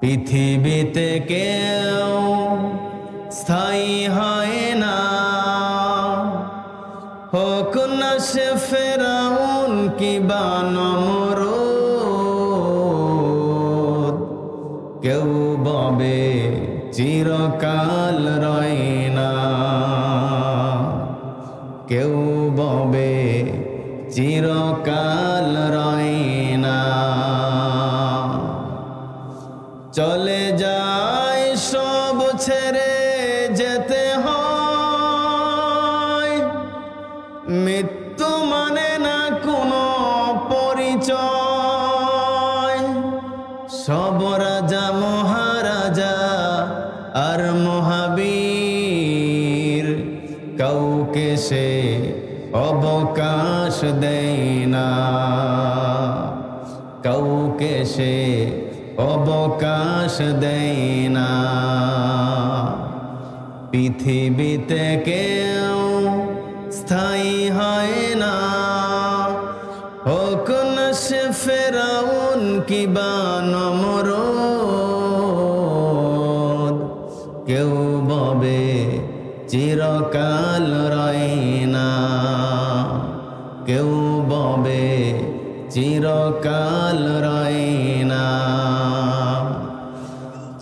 পৃথিবীতে কেউ স্থায়ী হয় না, হোক না সে ফেরাউন কিবা নমরুদ। কেউ ববে চিরকাল রয় না, কেউ ববে চিরকাল রয় না। চলে যায় সব ছেড়ে যেতে হয়, মৃত্যু মানে না কোনো পরিচয়। সব রাজা মহারাজা আর মহাবীর, কাউকে সে অবকাশ দেয় না, কাউকে সে অবকাশ দেয় না। পৃথিবীতে কেউ স্থায়ী হয় না, হোক না সে ফেরাউন কিবা নমরুদ। কেউ ববে চিরকাল রয় না, কেউ ববে চিরকাল রয় না।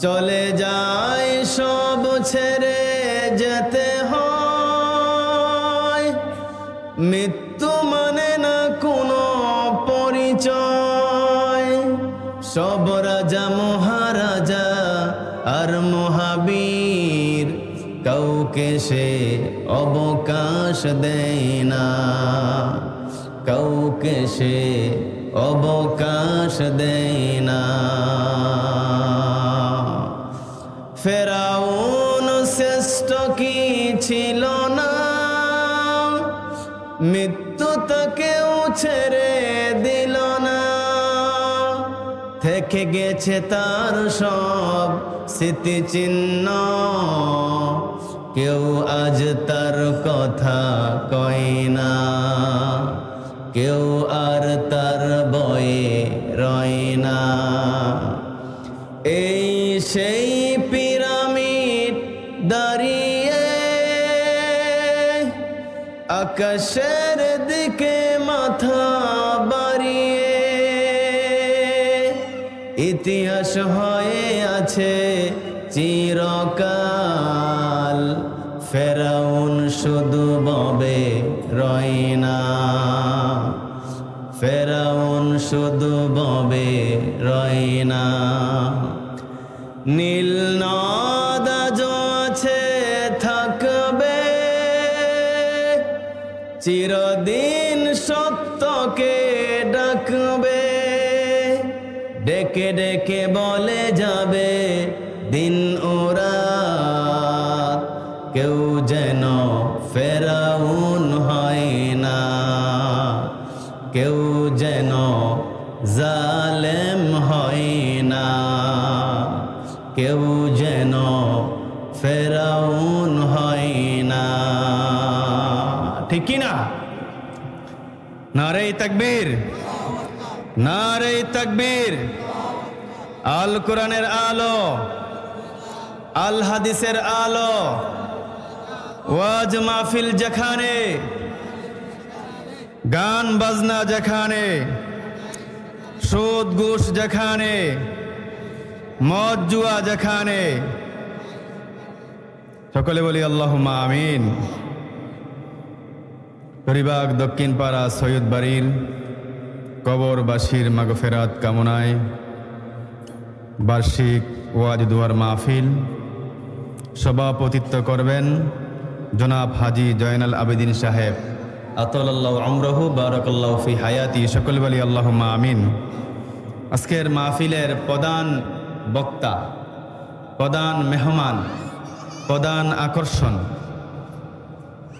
চলে যায় সব ছেড়ে যেতে হয়, মৃত্যু মানে না কোনো পরিচয়। সব রাজা মহারাজা আর মহাবীর, কাউকে সে অবকাশ দেয় না, কাউকে সে অবকাশ দেয় না। ফেরাউন শ্রেষ্ঠ কি ছিল না, মৃত্যু তাকেও ছেড়ে দিল না। থেকে গেছে তার সব স্মৃতিচিহ্ন, কেউ আজ তার কথা কয় না, কেউ আর তার বয়ে রয় না। এই সেই পিরামিড দাঁড়িয়ে আকাশের দিকে মাথা বাড়িয়ে, ইতিহাস হয়ে আছে চিরকাল। ফেরাউন শুধু ববে রয় না, ফেরাউন শুধু ববে রয় না। নীল নদ আজও আছে থাকবে, চিরদিন সত্যকে ডাকবে। ডেকে ডেকে বলে যাবে দিন ওরা, কেউ যেন ফেরাউন হয় না, কেউ যেন জালেম হয় না, কেউ যেন ফেরাউন হয় না। ঠিক কি না? নারে তাকবীর, নারে তাকবীর। আল কোরআনের আলো, আল হাদিসের আলো, ওয়াজ মাহফিল যেখানে, গান বাজনা যেখানে, সুদ ঘুষ যেখানে, মদ জুয়া যেখানে, সকলে বলি আল্লাহুম্মা আমিন। হরিবাগ দক্ষিণ পাড়া সৈয়দ বাড়ির কবরবাসীর মাগফিরাত কামনায় বার্ষিক ওয়াজ দুয়ার মাহফিল সভাপতিত্ব করবেন জনাব হাজী জয়নাল আবেদিন সাহেব, আতালাল্লাহু আমরাহু বারাকাল্লাহু ফি হায়াতি। সকলে বলি আল্লাহুম্মা আমিন। আজকের মাহফিলের প্রধান বক্তা, প্রধান মেহমান, প্রধান আকর্ষণ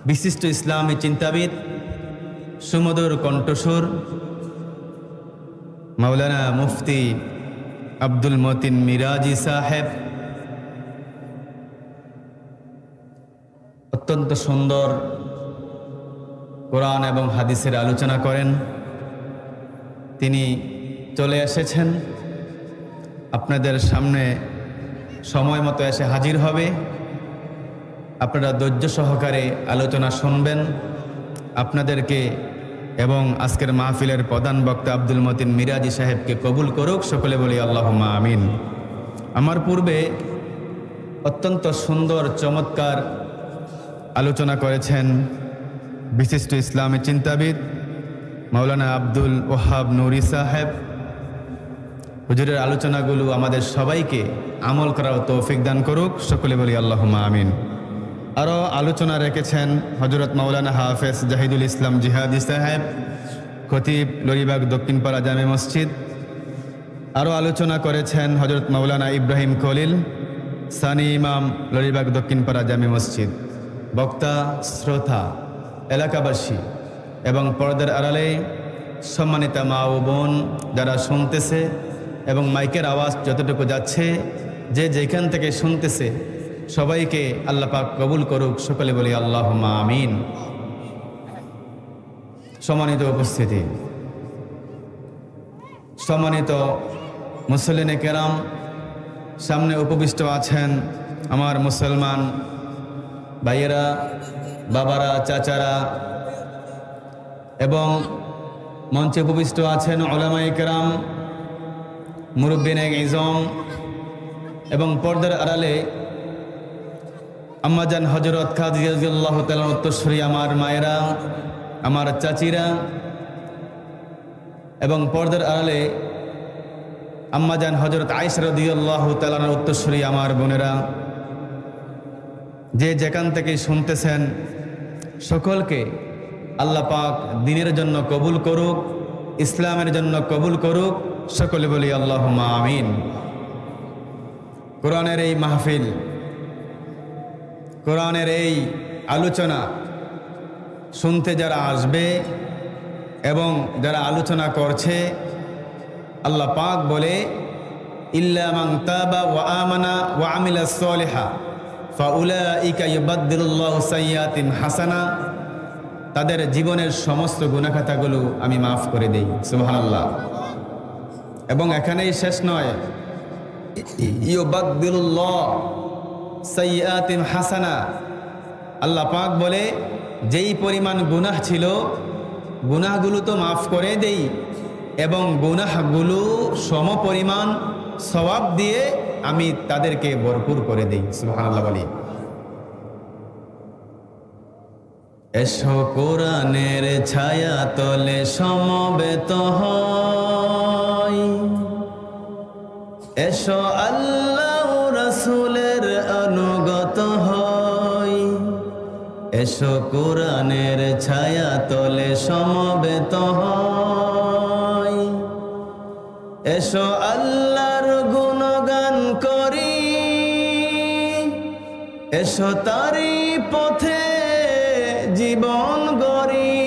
বিশিষ্ট ইসলামী চিন্তাবিদ, সুমধুর কণ্ঠস্বর মাওলানা মুফতি আব্দুল মতিন মিরাজি সাহেব। অত্যন্ত সুন্দর কোরআন এবং হাদিসের আলোচনা করেন। তিনি চলে এসেছেন। আপনাদের সামনে সময় মতো এসে হাজির হবে। আপনারা ধৈর্য সহকারে আলোচনা শুনবেন। আপনাদেরকে এবং আজকের মাহফিলের প্রধান বক্তা আব্দুল মতিন মিরাজি সাহেবকে কবুল করুক, সকলে বলি আল্লাহুম্মা আমিন। আমার পূর্বে অত্যন্ত সুন্দর চমৎকার আলোচনা করেছেন বিশিষ্ট ইসলামী চিন্তাবিদ মাওলানা আব্দুল ওহাব নুরি সাহেব। হুজুরের আলোচনাগুলো আমাদের সবাইকে আমল করার তৌফিক দান করুক, সকলে বলি আল্লাহুম্মা আমিন। আরও আলোচনা রেখেছেন হযরত মাওলানা হাফেজ জাহিদুল ইসলাম জিহাদি সাহেব, খতিব লরিবাগ দক্ষিণপাড়া জামে মসজিদ। আরও আলোচনা করেছেন হযরত মাওলানা ইব্রাহিম খলিল, সানি ইমাম, লরিবাগ দক্ষিণপাড়া জামে মসজিদ। বক্তা, শ্রোতা, এলাকাবাসী এবং পর্দার আড়ালে সম্মানিতা মা ও বোন যারা শুনতেছে এবং মাইকের আওয়াজ যতটুকু যাচ্ছে, যে যেখান থেকে শুনতেছে, সবাইকে আল্লাহ পাক কবুল করুক, সকলে বলি আল্লাহুম্মা আমিন। সম্মানিত উপস্থিতি, সম্মানিত মুসল্লিনে কেরাম, সামনে উপবিষ্ট আছেন আমার মুসলমান ভাইয়েরা, বাবারা, চাচারা এবং মঞ্চে উপবিষ্ট আছেন উলামায়ে কেরাম, মুরব্বিনে ইজম এবং পর্দার আড়ালে আম্মাজান হযরত খাদিজা রাদিয়াল্লাহু তাআলা উত্তরসূরি আমার মায়েরা, আমার চাচিরা এবং পর্দার আড়ালে আম্মাজান হযরত আয়েশা রাদিয়াল্লাহু তাআলা উত্তরসূরি আমার বোনেরা, যে যেখান থেকে শুনতেছেন, সকলকে আল্লাহ পাক দ্বীনের জন্য কবুল করুক, ইসলামের জন্য কবুল করুক, সকলে বলি আল্লাহুম্মা আমিন। কোরআনের এই মাহফিল, কোরআনের এই আলোচনা শুনতে যারা আসবে এবং যারা আলোচনা করছে, আল্লাহ পাক বলে ইল্লা মান তাবা ওয়া আমানা ওয়া আমিলা সলিহা ফাউলাইকা ইউবাদদিলুল্লাহু সাইয়্যাতিহিম হাসানা, তাদের জীবনের সমস্ত গুনাহখাতাগুলো আমি মাফ করে দেই। সুবহানাল্লাহ। এবং এখানেই শেষ নয়, ইউবাদদিলুল্লাহু সাইয়্যাতিহিম হাসানা, আল্লাহ পাক বলে যেই পরিমাণ গুনাহ ছিল, গুনাহগুলো তো মাফ করে দেই এবং গুনাহগুলো সম পরিমাণ সওয়াব দিয়ে আমি তাদেরকে ভরপুর করে দেই। সুবহানাল্লাহ বলি। এসো কোরআনের ছায়া তলে সমবেত হই, এসো আল্লাহ রাসূলের অনুগত হই, এসো কোরআনের ছায়া তলে সমবেত হই, এসো আল্লাহর গুণগান করি, এসো তারি পথে জীবন গড়ি,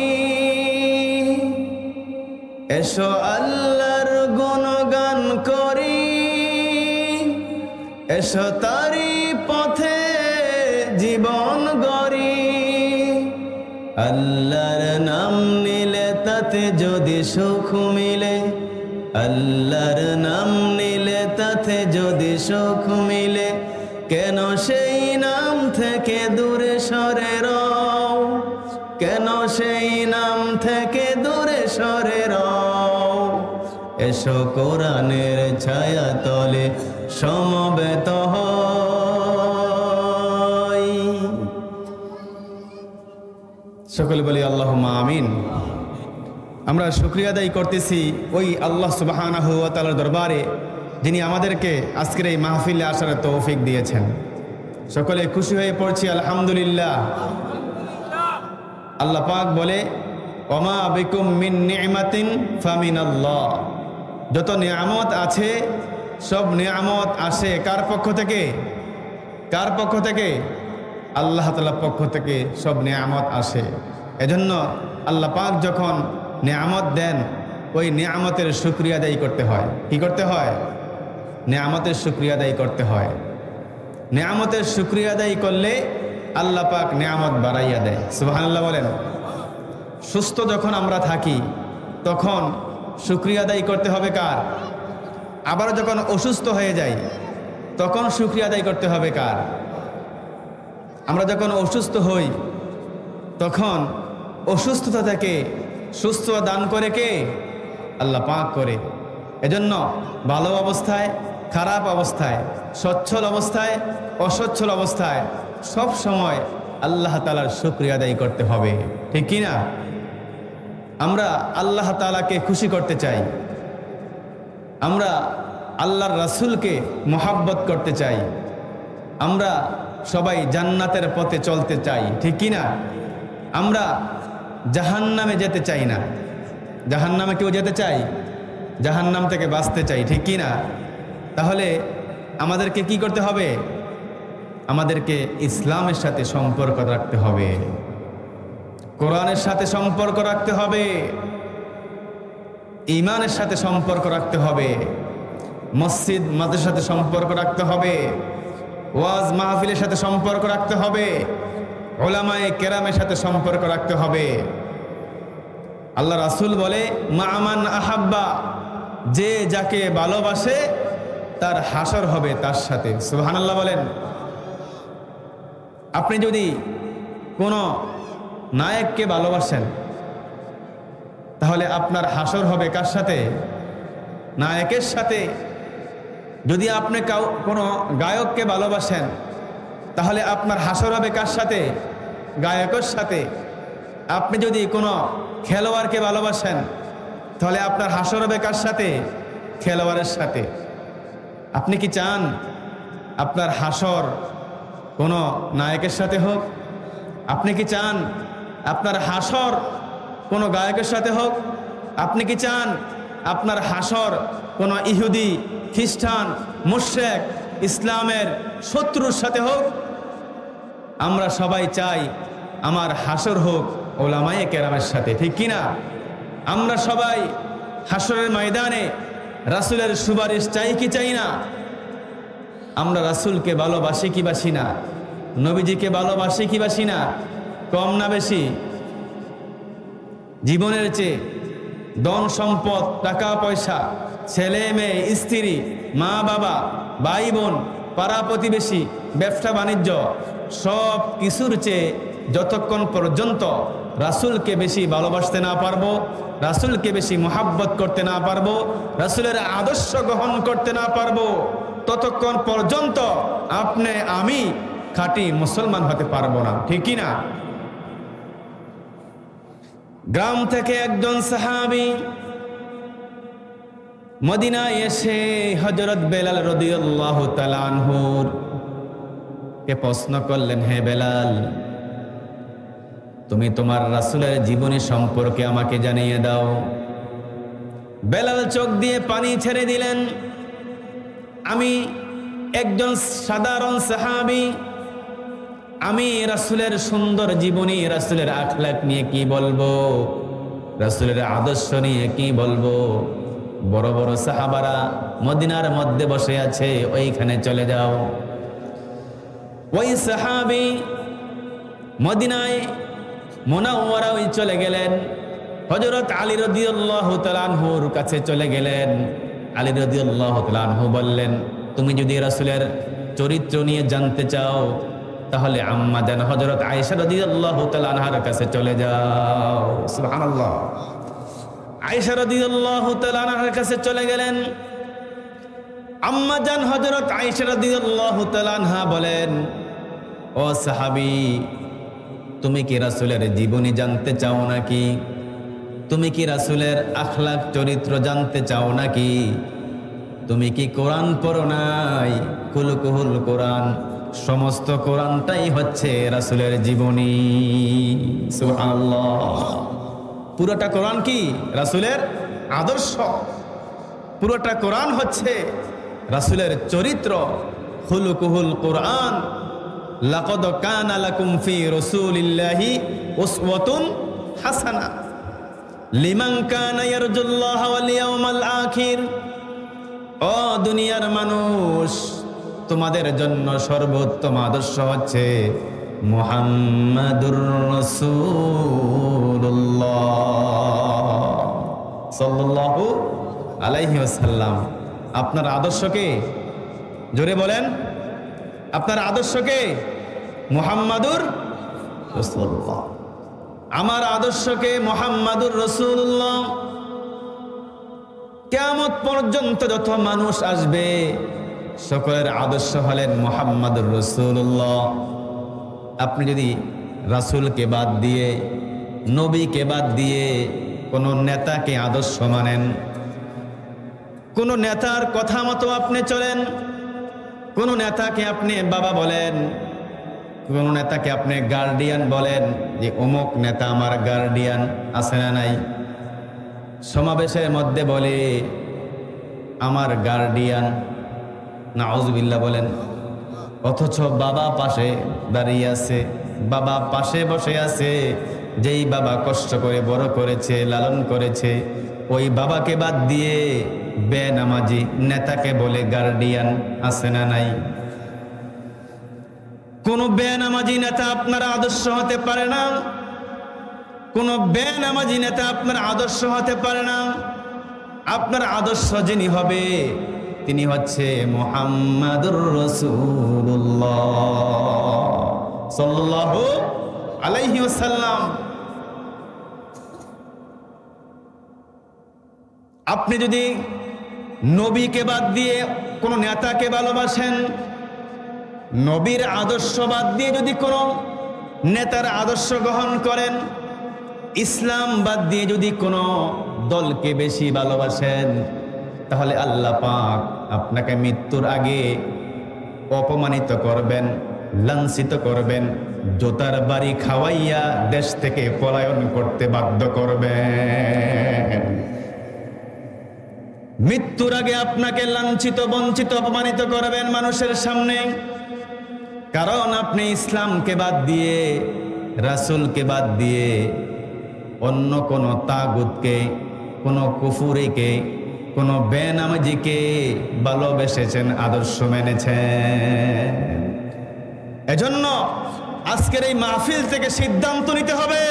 এসো আল্লাহর গুণগান করি, এসো তারি পথে জীবন গড়ি। আল্লাহর নাম নিলে তাতে যদি সুখ মিলে, আল্লাহর নাম নিলে তাতে যদি সুখ মিলে, কেন সেই নাম থেকে দূরে সরে রও, কেন সেই নাম থেকে দূরে সরে রও। এসো কোরআনের ছায়া তলে সমবেত হই। সকলে বলি আল্লাহুম্মা আমিন। আমরা শুকরিয়া আদায় করতেছি ওই আল্লাহ সুবহানাহু ওয়া তাআলার দরবারে, যিনি আমাদেরকে আজকের এই মাহফিলে আসার তৌফিক দিয়েছেন। সকলে খুশি হয়ে পড়ছি আলহামদুলিল্লাহ। আল্লাহ পাক বলে ওমা বিকুম মিন নি'মাতিন ফামিনাল্লাহ, যত নিয়ামত আছে সব নিয়ামত আসে কার পক্ষ থেকে? কার পক্ষ থেকে? আল্লাহ তাআলার পক্ষ থেকে সব নিয়ামত আসে। এজন্য আল্লাহ পাক যখন নিয়ামত দেন, ওই নিয়ামতের শুকরিয়া আদায় করতে হয়। কি করতে হয়? নিয়ামতের শুকরিয়া আদায় করতে হয়। নিয়ামতের শুকরিয়া আদায় করলে আল্লাহ পাক নিয়ামত বাড়াইয়া দেয়। সুবহানাল্লাহ বলেন। সুস্থ যখন আমরা থাকি তখন শুকরিয়া আদায় করতে হবে কার? আবার যখন অসুস্থ হয়ে যাই তখন শুকরিয়া আদায় করতে হবে কার? আমরা যখন অসুস্থ হই তখন অসুস্থতা থেকে সুস্থ দান করে কে? আল্লাহ পাক করে। এজন্য ভালো অবস্থায়, খারাপ অবস্থায়, সচ্ছল অবস্থায়, অসচ্ছল অবস্থায় সব সময় আল্লাহ তাআলার শুকরিয়া আদায় করতে হবে, ঠিক কি না? আমরা আল্লাহ তাআলাকে খুশি করতে চাই, আমরা আল্লাহর রাসূলকে মহব্বত করতে চাই, আমরা সবাই জান্নাতের পথে চলতে চাই, ঠিক কি না? আমরা জাহান্নামে যেতে চাই না। জাহান্নামে কেউ যেতে চাই? জাহান্নাম থেকে বাঁচতে চাই, ঠিক কি না? তাহলে আমাদেরকে কি করতে হবে? আমাদেরকে ইসলামের সাথে সম্পর্ক রাখতে হবে, কোরআনের সাথে সম্পর্ক রাখতে হবে, ঈমানের সাথে সম্পর্ক রাখতে হবে, মসজিদ মাদ্রাসার সাথে সম্পর্ক রাখতে হবে, ওয়াজ মাহফিলের সাথে সম্পর্ক রাখতে হবে, উলামায়ে কেরামের সাথে সম্পর্ক রাখতে হবে। আল্লাহ রাসূল বলে, মা'মান আহাব্বা, যে যাকে ভালোবাসে তার হাসর হবে তার সাথে। সুবহানাল্লাহ বলেন। আপনি যদি কোনো নায়ককে ভালোবাসেন তাহলে আপনার হাসর হবে কার সাথে? নায়কের সাথে। যদি আপনি কোনো গায়ককে ভালোবাসেন তাহলে আপনার হাসর হবে কার সাথে? গায়কের সাথে। আপনি যদি কোনো খেলোয়াড়কে ভালোবাসেন তাহলে আপনার হাসর হবে কার সাথে? খেলোয়াড়ের সাথে। আপনি কি চান আপনার হাসর কোনো নায়কের সাথে হোক? আপনি কি চান আপনার হাসর কোনো গায়কের সাথে হোক? আপনি কি চান আপনার হাসর কোনো ইহুদি, খ্রিস্টান, মুশরিক, ইসলামের শত্রুর সাথে হোক? আমরা সবাই চাই আমার হাসর হোক উলামায়ে কেরামের সাথে, ঠিক কিনা? আমরা সবাই হাসরের ময়দানে রাসূলের সুপারিশ চাই কি চাই না? আমরা রাসূলকে ভালোবাসি কি বাসি না? নবীজিকে ভালোবাসি কি বাসি না? কম না বেশি? জীবনের চেয়ে ধন সম্পদ, টাকা পয়সা, ছেলে মেয়ে, স্ত্রী, মা বাবা, ভাই বোন, পাড়া প্রতিবেশী, ব্যবসা বাণিজ্য সব কিছুর চেয়ে যতক্ষণ পর্যন্ত রাসূলকে বেশি ভালোবাসতে না পারবো, রাসূলকে বেশি মহব্বত করতে না পারবো, রাসূলের আদর্শ গ্রহণ করতে না পারবো, ততক্ষণ পর্যন্ত আপনি আমি খাঁটি মুসলমান হতে পারবো না, ঠিক কি না? গ্রাম থেকে একজন সাহাবী মদিনায় এসে হযরত বেলাল রাদিয়াল্লাহু তাআলা আনহুর কে প্রশ্ন করলেন, হে বেলাল, তুমি তোমার রাসূলের জীবনী সম্পর্কে আমাকে জানিয়ে দাও। বেলাল চোখ দিয়ে পানি ছেড়ে দিলেন, আমি একজন সাধারণ সাহাবী, আমি রাসূলের সুন্দর জীবনী, রাসূলের আখলাক নিয়ে কি বলবো, রাসূলের আদর্শ নিয়ে কি বলবো? বড় বড় সাহাবারা মদিনার মধ্যে বসে আছে, ওইখানে চলে যাও। ওই সাহাবী মদিনায় মুনাওয়ারায় চলে গেলেন, হযরত আলী রাদিয়াল্লাহু তাআলা আনহুর কাছে চলে গেলেন। আলী রাদিয়াল্লাহু তাআলা আনহু বললেন, তুমি যদি রাসূলের চরিত্র নিয়ে জানতে চাও তাহলে আম্মা জান হযরত আয়েশা রাদিয়াল্লাহু তাআলা আনহার কাছে চলে যাও। সুবহানাল্লাহ। আয়েশা রাদিয়াল্লাহু তাআলা আনহার কাছে চলে গেলেন। আম্মা জান হযরত আয়েশা রাদিয়াল্লাহু তাআলা আনহা বলেন, ও সাহাবী, তুমি কি রাসূলের জীবনী জানতে চাও নাকি? তুমি কি রাসূলের আখলাক চরিত্র জানতে চাও নাকি? তুমি কি কোরআন পড়ো নাই? কুলকুহুল কোরআন, সমস্ত কোরআনটাই হচ্ছে রাসূলের জীবনী। সুবহানাল্লাহ। পুরোটা কোরআন কি? রাসূলের আদর্শ। পুরোটা কোরআন হচ্ছে রাসূলের চরিত্র। খুলুকুহুল কোরআন, লাকাদ কানা লাকুম ফি রাসূলিল্লাহি উসওয়াতুন হাসানাহ লিমান কানা ইয়ারজুল্লাহ ওয়াল ইয়াউমাল আখির। ও দুনিয়ার মানুষ, তোমাদের জন্য সর্বোত্তম আদর্শ হচ্ছে মুহাম্মাদুর রাসূলুল্লাহ সাল্লাল্লাহু আলাইহি ওয়াসাল্লাম। আপনার আদর্শকে জোরে বলেন, আপনার আদর্শকে? মুহাম্মাদুর রাসূলুল্লাহ। আমার আদর্শকে মুহাম্মাদুর রাসূলুল্লাহ। কিয়ামত পর্যন্ত যত মানুষ আসবে সকলের আদর্শ হলেন মুহাম্মাদুর রাসূলুল্লাহ। আপনি যদি রাসূলকে বাদ দিয়ে, নবীকে বাদ দিয়ে কোন নেতাকে আদর্শ মানেন, কোন নেতার কথা মতো আপনি চলেন, কোন নেতাকে আপনি বাবা বলেন, কোন নেতাকে আপনি গার্ডিয়ান বলেন, যে অমুক নেতা আমার গার্ডিয়ান, আছে না নাই? সমাবেশের মধ্যে বলে আমার গার্ডিয়ান, নাউযুবিল্লাহ বলেন। অথচ বাবা পাশে দাঁড়িয়ে আছে, বাবা পাশে বসে আছে, যেই বাবা কষ্ট করে বড় করেছে, লালন করেছে, ওই বাবাকে বাদ দিয়ে বেনামাজি নেতাকে বলে গার্ডিয়ান, আছে না নাই? কোন বেনামাজি নেতা আপনার আদর্শ হতে পারে না, কোন বেনামাজি নেতা আপনার আদর্শ হতে পারে না। আপনার আদর্শ যিনি হবে তিনি হচ্ছে মুহাম্মাদুর রাসূলুল্লাহ সাল্লাল্লাহু আলাইহি ওয়াসাল্লাম। আপনি যদি নবীকে বাদ দিয়ে কোন নেতাকে ভালোবাসেন, নবীর আদর্শ বাদ দিয়ে যদি কোন নেতার আদর্শ গ্রহণ করেন, ইসলাম বাদ দিয়ে যদি কোন দলকে বেশি ভালোবাসেন, তাহলে আল্লাহ পাক আপনাকে মৃত্যুর আগে অপমানিত করবেন, লাঞ্ছিত করবেন, জোতার বাড়ি খাওয়াইয়া দেশ থেকে পলায়ন করতে বাধ্য করবেন। মৃত্যুর আগে আপনাকে লাঞ্ছিত, বঞ্চিত, অপমানিত করবেন মানুষের সামনে। কারণ আপনি ইসলামকে বাদ দিয়ে, রাসূলকে বাদ দিয়ে অন্য কোন তাগুতকে, কোন কুফুরিকে, কোন বেনামাজিকে ভালোবেসেছেন, আদর্শ মেনেছেন। এজন্য আজকের এই মাহফিল থেকে সিদ্ধান্ত নিতে হবে,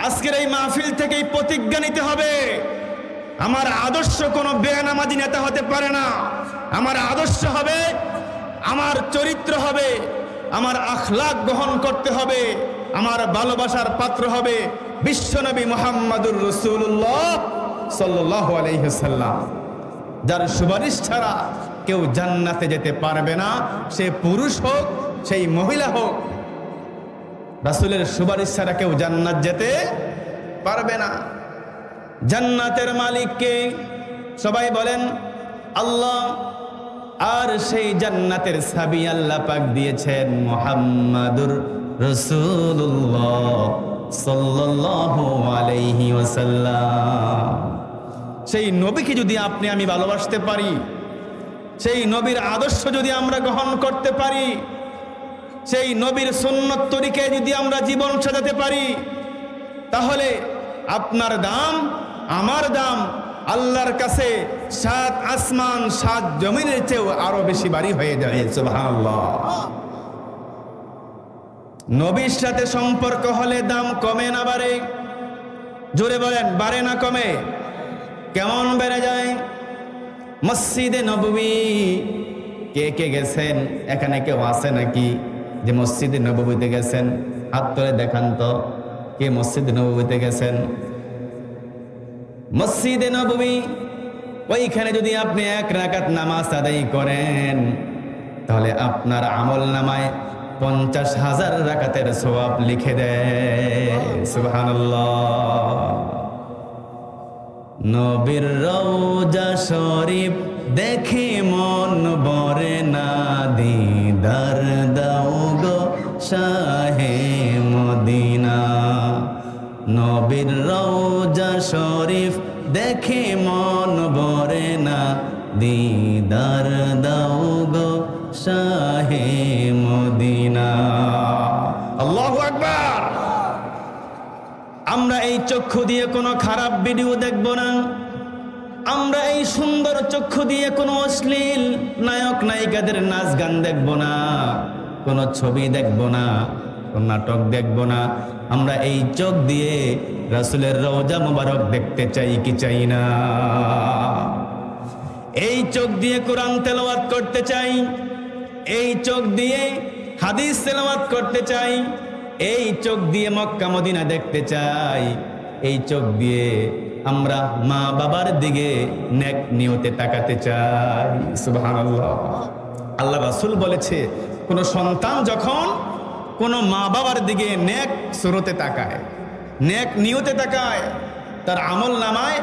আজকের এই মাহফিল থেকে প্রতিজ্ঞা নিতে হবে, আমার আদর্শ কোন বেনামাজি নেতা হতে পারে না। আমার আদর্শ হবে, আমার চরিত্র হবে, আমার আখলাক গ্রহণ করতে হবে, আমার ভালোবাসার পাত্র হবে বিশ্বনবী মুহাম্মাদুর রাসূলুল্লাহ সাল্লাল্লাহু আলাইহি ওয়াসাল্লাম, যার সুপারিশ ছাড়া কেউ জান্নাতে যেতে পারবে না। সে পুরুষ হোক, সেই মহিলা হোক, রাসূলের সুপারিশ ছাড়া কেউ জান্নাত যেতে পারবে না। জান্নাতের মালিককে সবাই বলেন আল্লাহ। আর সেই জান্নাতের চাবি আল্লাহ পাক দিয়েছেন মুহাম্মাদুর রাসূলুল্লাহ সাল্লাল্লাহু আলাইহি ওয়াসাল্লাম। সেই নবীকে যদি আপনি আমি ভালোবাসতে পারি, সেই নবীর আদর্শ যদি আমরা গ্রহণ করতে পারি, সেই নবীর সুন্নত তরিকায় যদি আমরা জীবন সাজাতে পারি, তাহলে আপনার দাম, আমার দাম আল্লাহর কাছে 7 আসমান 7 জমিনের চেয়েও আরো বেশি ভারী হয়ে যায়। সুবহানাল্লাহ। নবীর সাথে সম্পর্ক হলে দাম কমে না বাড়ে? জোরে বলেন, বাড়ে না কমে? কেমন বেড়ে যায়? মসজিদে নববী কে কে গেছেন? এখানে কেউ আছে নাকি যে মসজিদে নববীতে গেছেন? হাত তুলে দেখান তো, কে মসজিদে নববীতে গেছেন? মসজিদে নববী, ওইখানে যদি আপনি 1 রাকাত নামাজ আদায় করেন, তাহলে আপনার আমল নামায় 50,000 রাকাতের সওয়াব লিখে দেয়। সুবহানাল্লাহ। নবীর রওজা শরীফ দেখে মন ভরে না, দিদার দাও গো শাহে মদিনা। নবীর রওজা শরীফ দেখে মন ভরে না, দিদার দাও গো শাহে মদিনা। আল্লাহু আকবার। আমরা এই চক্ষু দিয়ে কোনো খারাপ ভিডিও দেখব না, আমরা এই সুন্দর চক্ষু দিয়ে কোনো অশ্লীল নায়ক নায়িকাদের নাচ গান দেখব না, কোনো ছবি দেখব না, কোন নাটক দেখব না। আমরা এই চোখ দিয়ে রাসূলের রওজা মুবারক দেখতে চাই কি চাই না? এই চোখ দিয়ে কোরআন তেলাওয়াত করতে চাই, এই চোখ দিয়ে হাদিস তেলাওয়াত করতে চাই, এই চোখ দিয়ে মক্কা মদিনা দেখতে চাই, এই চোখ দিয়ে আমরা মা বাবার দিকে নেক নিয়তে তাকাতে চাই। সুবহানাল্লাহ। আল্লাহ রাসূল বলেছে, কোন সন্তান যখন কোন মা বাবার দিকে নেক সুরতে তাকায়, নেক নিয়তে তাকায়, তার আমল নামায়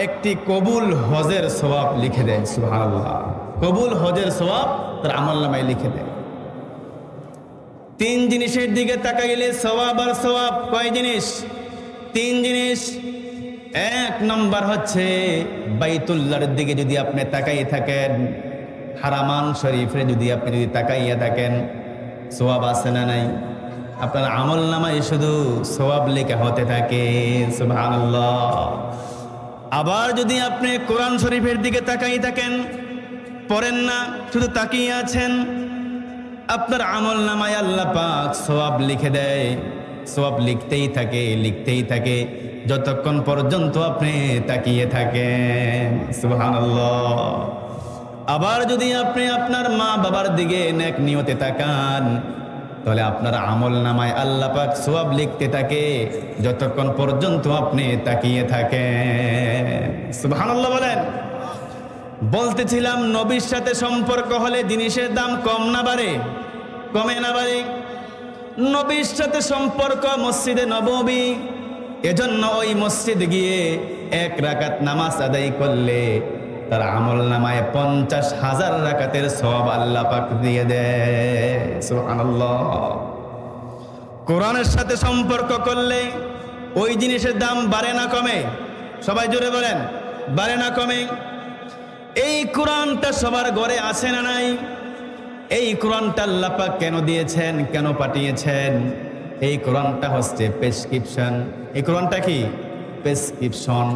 একটি কবুল হজের সওয়াব লিখে দেয়। সুবহানাল্লাহ। কবুল হজের সওয়াব তার আমল নামায় লিখে দেয়। তিন জিনিসের দিকে তাকাইলে সওয়াব আর সওয়াব। কয় জিনিস? তিন জিনিস। এক নম্বর হচ্ছে বাইতুল্লাহর দিকে যদি আপনি তাকাই থাকেন, হারামান শরীফে যদি আপনি তাকাইয়া থাকেন, সওয়াব আছে না নাই? আপনার আমল নামায় শুধু সওয়াব লেখা হতে থাকে। সুবহানাল্লাহ। আবার যদি আপনি কোরআন শরীফের দিকে তাকাই থাকেন, পড়েন না, শুধু তাকিয়ে আছেন, আপনার আমল নামায় আল্লাহ পাক সওয়াব লিখে দেয়। সওয়াব লিখতেই থাকে, লিখতেই থাকে, যতক্ষণ পর্যন্ত আপনি তাকিয়ে থাকেন। সুবহানাল্লাহ। আবার যদি আপনি আপনার মা বাবার দিকে নেক নিয়তে তাকান, তাহলে আপনার আমল নামায় আল্লাহ পাক সওয়াব লিখতে থাকে যতক্ষণ পর্যন্ত আপনি তাকিয়ে থাকেন। সুবহানাল্লাহ বলেন। বলতেছিলাম, নবীর সাথে সম্পর্ক হলে জিনিসের দাম কম না বাড়ে? কমে না বাড়ে? নবীর সাথে সম্পর্ক মসজিদে নববী, এজন্য ওই মসজিদ গিয়ে 1 রাকাত নামাজ আদায় করলে তার আমল নামায় 50,000 রাকাতের সওয়াব আল্লাহ পাক দিয়ে দেয়। সুবহানাল্লাহ। কোরআনের সাথে সম্পর্ক করলে ওই জিনিসের দাম বাড়ে না কমে? সবাই জোরে বলেন, বাড়ে না কমে? এই কোরআনটা সবার ঘরে আছে না নাই? এই কোরআনটা আল্লাহ পাক কেন দিয়েছেন, কেন পাঠিয়েছেন? এই কোরআনটা হচ্ছে প্রেসক্রিপশন। এই কোরআনটা কি? প্রেসক্রিপশন।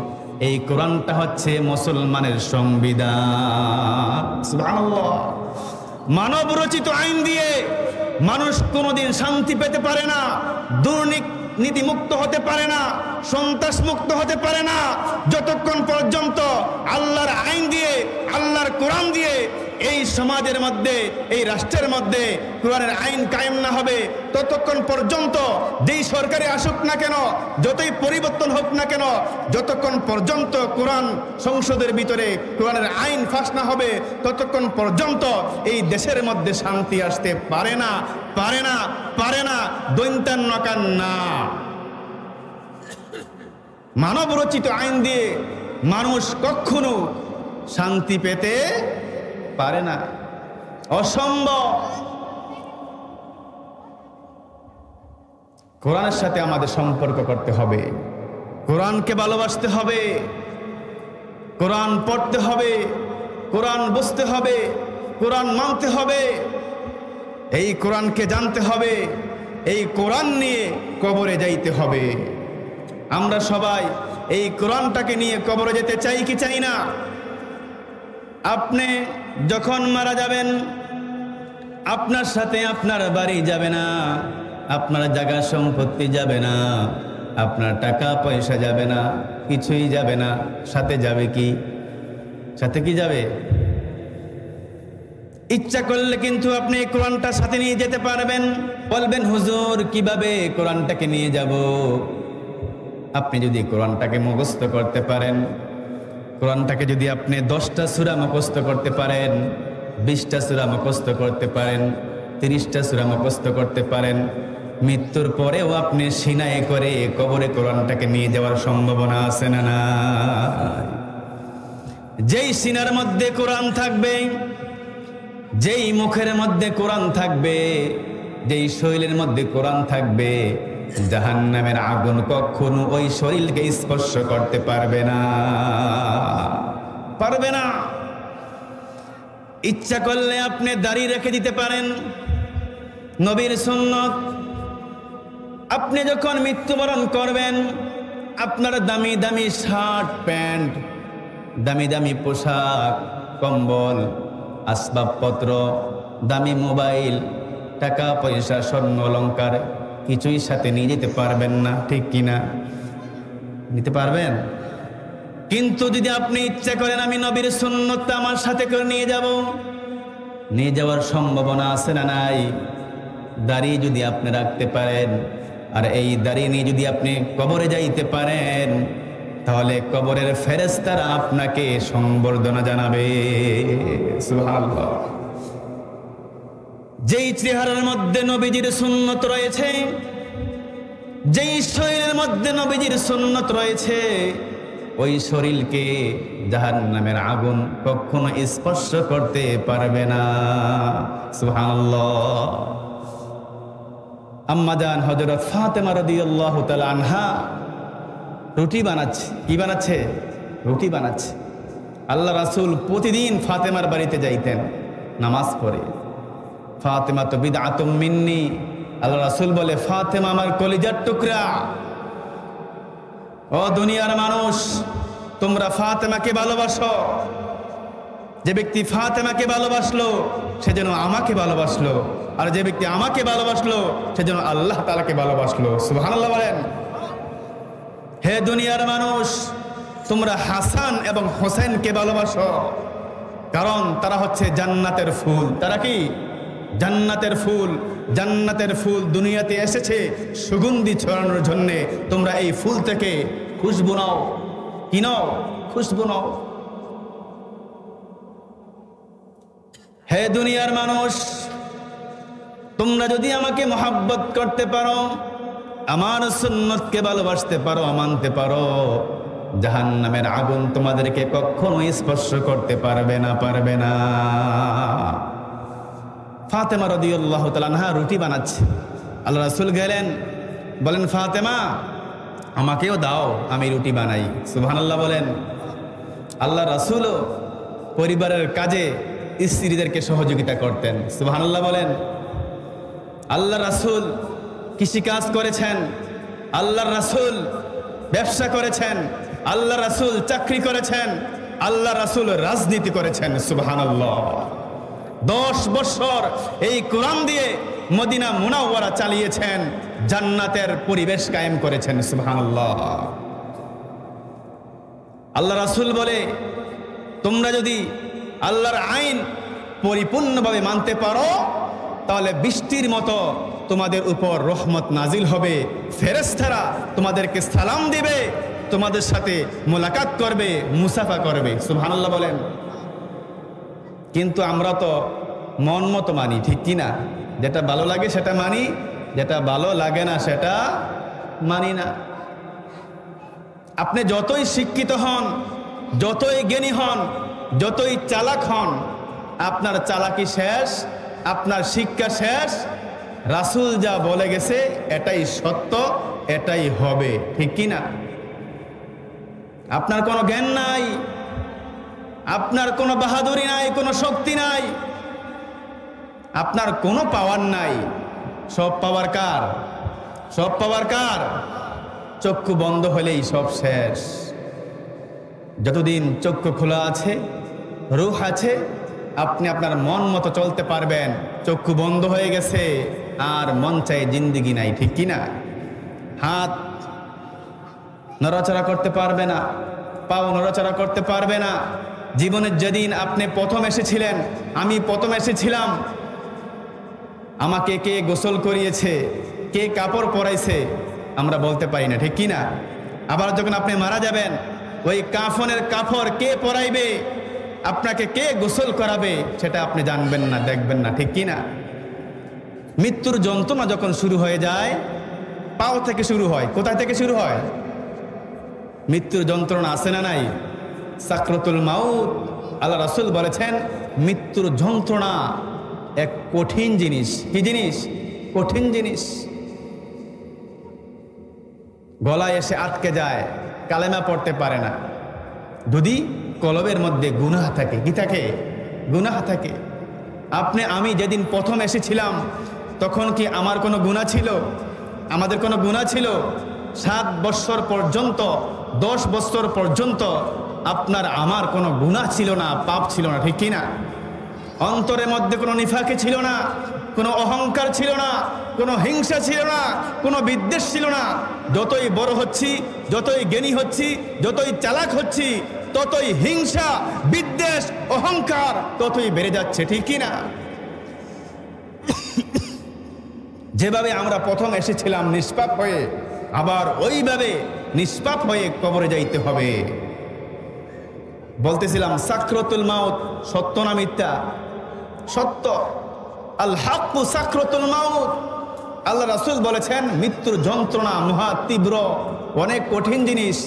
এই কোরআনটা হচ্ছে মুসলমানের সংবিধান। সুবহানাল্লাহ। মানব রচিত আইন দিয়ে মানুষ কোনোদিন শান্তি পেতে পারে না, দুর্নীতি মুক্ত হতে পারে না, সন্ত্রাস মুক্ত হতে পারে না, যতক্ষণ পর্যন্ত আল্লাহর আইন দিয়ে, আল্লাহর কোরআন দিয়ে এই সমাজের মধ্যে, এই রাষ্ট্রের মধ্যে কোরআনের আইন কায়েম না হবে, ততক্ষণ পর্যন্ত যেই সরকারে আসুক না কেন, যতই পরিবর্তন হোক না কেন, যতক্ষণ পর্যন্ত কোরআন সংসদের ভিতরে কোরআনের আইন ফাঁস না হবে, ততক্ষণ পর্যন্ত এই দেশের মধ্যে শান্তি আসতে পারে না, পারে না, পারে না। দৈন্তান নকান না। মানব রচিত আইন দিয়ে মানুষ কখনো শান্তি পেতে পারে না, অসম্ভব। কোরআনের সাথে আমাদের সম্পর্ক করতে হবে, কোরআনকে ভালোবাসতে হবে, কোরআন পড়তে হবে, কোরআন বুঝতে হবে, কোরআন মানতে হবে, এই কোরআনকে জানতে হবে, এই কোরআন নিয়ে কবরে যাইতে হবে। আমরা সবাই এই কোরআনটাকে নিয়ে কবরে যেতে চাই কি চাই না? আপনি যখন মারা যাবেন, আপনার সাথে আপনার বাড়ি যাবে না, আপনার জায়গা সম্পত্তি যাবে না, আপনার টাকা পয়সা যাবে না, কিছুই যাবে না। সাথে যাবে কি? সাথে কি যাবে? ইচ্ছা করলে কিন্তু আপনি কোরআনটা সাথে নিয়ে যেতে পারবেন। বলবেন, হুজুর কিভাবে কোরআনটাকে নিয়ে যাব? আপনি যদি কোরআনটাকে মুখস্থ করতে পারেন, কোরআনটাকে যদি আপনি 10টা সূরা মুখস্থ করতে পারেন, 20টা সূরা মুখস্থ করতে পারেন, 30টা সূরা মুখস্থ করতে পারেন, মৃত্যুর পরেও আপনি সিনায় করে কবরে কোরআনটাকে নিয়ে যাওয়ার সম্ভাবনা আছে না নাই? যেই সিনার মধ্যে কোরআন থাকবে, যেই মুখের মধ্যে কোরআন থাকবে, যেই শরীরের মধ্যে কোরআন থাকবে, জাহান্নামের আগুন কখনো ওই শরীরকে স্পর্শ করতে পারবে না, পারবে না। ইচ্ছা করলে আপনি দাড়ি রেখে দিতে পারেন, নবীর সুন্নত। আপনি যখন মৃত্যুবরণ করবেন, আপনার দামি দামি শার্ট প্যান্ট, দামি দামি পোশাক, কম্বল, আসবাবপত্র, দামি মোবাইল, টাকা পয়সা, স্বর্ণ অলংকার কিছুই সাথে নিয়ে যেতে পারবেন না, ঠিক কিনা? নিতে পারবেন? কিন্তু যদি আপনি ইচ্ছা করেন আমি নবীর সুন্নতটা আমার সাথে করে নিয়ে যাব, নিয়ে যাওয়ার সম্ভাবনা আছে না নাই? দাড়ি যদি আপনি রাখতে পারেন আর এই দাড়ি নিয়ে যদি আপনি কবরে যাইতে পারেন, তাহলে কবরের ফেরেশতারা আপনাকে সংবর্ধনা জানাবে। সুবহানাল্লাহ। যেই চেহারার মধ্যে নবীজির সুন্নত রয়েছে, যেই শরীরের মধ্যে নবীজির সুন্নত রয়েছে, ওই শরীরকে জাহান্নামের আগুন কখনো স্পর্শ করতে পারবে না। সুবহানাল্লাহ। আম্মা জান হযরত ফাতেমা রাদিয়াল্লাহু তাআলা আনহা রুটি বানাচ্ছে। কি বানাচ্ছে? রুটি বানাচ্ছে। আল্লাহ রাসূল প্রতিদিন ফাতেমার বাড়িতে যাইতেন নামাজ পড়ে। ফাতেমা তো বিদআতুম মিন্নি, আল্লাহ রাসূল বলে ফাতেমা আমার কলিজার টুকরা। ও দুনিয়ার মানুষ, তোমরা ফাতেমাকে ভালোবাসো। যে ব্যক্তি ফাতেমাকে ভালোবাসলো সে যেন আমাকে ভালোবাসলো, আর যে ব্যক্তি আমাকে ভালোবাসলো সে যেন আল্লাহ তাআলাকে ভালোবাসলো। সুবহানাল্লাহ বলেন। হে দুনিয়ার মানুষ, তোমরা হাসান এবং হোসেনকে ভালোবাসো, কারণ তারা হচ্ছে জান্নাতের ফুল। তারা কি? জান্নাতের ফুল। জান্নাতের ফুল দুনিয়াতে এসেছে সুগন্ধি ছড়ানোর জন্যে। তোমরা এই ফুল থেকে খুশবু নাও। কি নাও? খুশবু নাও। হে দুনিয়ার মানুষ, তোমরা যদি আমাকে মহব্বত করতে পারো, আমার সুন্নতকে ভালোবাসতে পারো, মানতে পারো, জাহান্নামের আগুন তোমাদেরকে কখনো স্পর্শ করতে পারবে না, পারবে না। ফাতেমা রাদিয়াল্লাহু তাআলা আনহা রুটি বানাচ্ছে। আল্লাহ রাসূল গেলেন, বলেন ফাতেমা আমাকেও দাও, আমি রুটি বানাই। সুবহানাল্লাহ বলেন। আল্লাহ রাসূলও পরিবারের কাজে স্ত্রীদেরকে সহযোগিতা করতেন। সুবহানাল্লাহ বলেন। আল্লাহ রাসূল কৃষিকাজ করেছেন, আল্লাহ রাসূল ব্যবসা করেছেন, আল্লাহ রাসূল চাকরি করেছেন, আল্লাহ রাসূল রাজনীতি করেছেন। সুবহানাল্লাহ। 10 বছর এই কোরআন দিয়ে মদিনা মুনাওয়ারা চালিয়েছেন, জান্নাতের পরিবেশ কায়েম করেছেন। সুবহানাল্লাহ। আল্লাহ রাসূল বলে, তোমরা যদি আল্লাহর আইন পরিপূর্ণভাবে মানতে পারো, তাহলে বৃষ্টির মতো তোমাদের উপর রহমত নাজিল হবে। ফেরেশতারা তোমাদেরকে সালাম দিবে, তোমাদের সাথে মোলাকাত করবে, মুসাফা করবে। সুবহানাল্লাহ বলেন। কিন্তু আমরা তো মন মতো মানি, ঠিক কি না? যেটা ভালো লাগে সেটা মানি, যেটা ভালো লাগে না সেটা মানি না। আপনি যতই শিক্ষিত হন, যতই জ্ঞানী হন, যতই চালাক হন, আপনার চালাকি শেষ, আপনার শিক্ষা শেষ। রাসূল যা বলে গেছে এটাই সত্য, এটাই হবে, ঠিক কি না? আপনার কোনো জ্ঞান নাই, আপনার কোনো বাহাদুরি নাই, কোনো শক্তি নাই, আপনার কোনো পাওয়ার নাই। সব পাওয়ার কার? সব পাওয়ার কার? চক্ষু বন্ধ হলেই সব শেষ। যতদিন চক্ষু খোলা আছে, রূহ আছে, আপনি আপনার মন মতো চলতে পারবেন। চক্ষু বন্ধ হয়ে গেছে, আর মন চাই জিন্দেগি নাই, ঠিক কি না? হাত নড়াচড়া করতে পারবে না, পাও নড়াচড়া করতে পারবে না। জীবনের যেদিন আপনি প্রথম এসেছিলেন, আমি প্রথম এসেছিলাম, আমাকে কে গোসল করিয়েছে, কে কাপড় পরাইছে আমরা বলতে পারি না, ঠিক কি না? আবার যখন আপনি মারা যাবেন, ওই কাফনের কাপড় কে পরাইবে, আপনাকে কে গোসল করাবে সেটা আপনি জানবেন না, দেখবেন না, ঠিক কি না? মৃত্যুর যন্ত্রণা যখন শুরু হয়ে যায়, পাও থেকে শুরু হয়। কোথায় থেকে শুরু হয়? মৃত্যুর যন্ত্রণা আছে না নাই? সাকরাতুল মাউত। আল্লাহ রাসূল বলেছেন মৃত্যুর যন্ত্রণা এক কঠিন জিনিস। কি জিনিস? কঠিন জিনিস। গলায় এসে আটকে যায়, কালেমা পড়তে পারে না। যদি কলবের মধ্যে গুনাহ থাকে, কি থাকে? গুনাহ থাকে। আমি যেদিন প্রথম এসেছিলাম, তখন কি আমার কোনো গুনাহ ছিল? আমাদের কোনো গুনাহ ছিল? 7 বছর পর্যন্ত, 10 বছর পর্যন্ত আপনার আমার কোনো গুনাহ ছিল না, পাপ ছিল না, ঠিক কি না? অন্তরের মধ্যে কোনো নিফাকি ছিল না, কোনো অহংকার ছিল না, কোনো হিংসা ছিল না, কোনো বিদ্বেষ ছিল না। যতই বড় হচ্ছি, যতই জ্ঞানী হচ্ছি, যতই চালাক হচ্ছি, ততই হিংসা, বিদ্বেষ, অহংকার ততই বেড়ে যাচ্ছে, ঠিক কি না? যেভাবে আমরা প্রথম এসেছিলাম নিষ্পাপ হয়ে, আবার ওইভাবে নিষ্পাপ হয়ে কবরে যাইতে হবে। বলতেছিলাম সাকরাতুল মাউত সত্য না মিথ্যা? সত্য। আল হাক্কু সাকরাতুল মাউত। আল্লাহ রাসূল বলেছেন মৃত্যুর যন্ত্রণা মহা তীব্র, অনেক কঠিন জিনিস।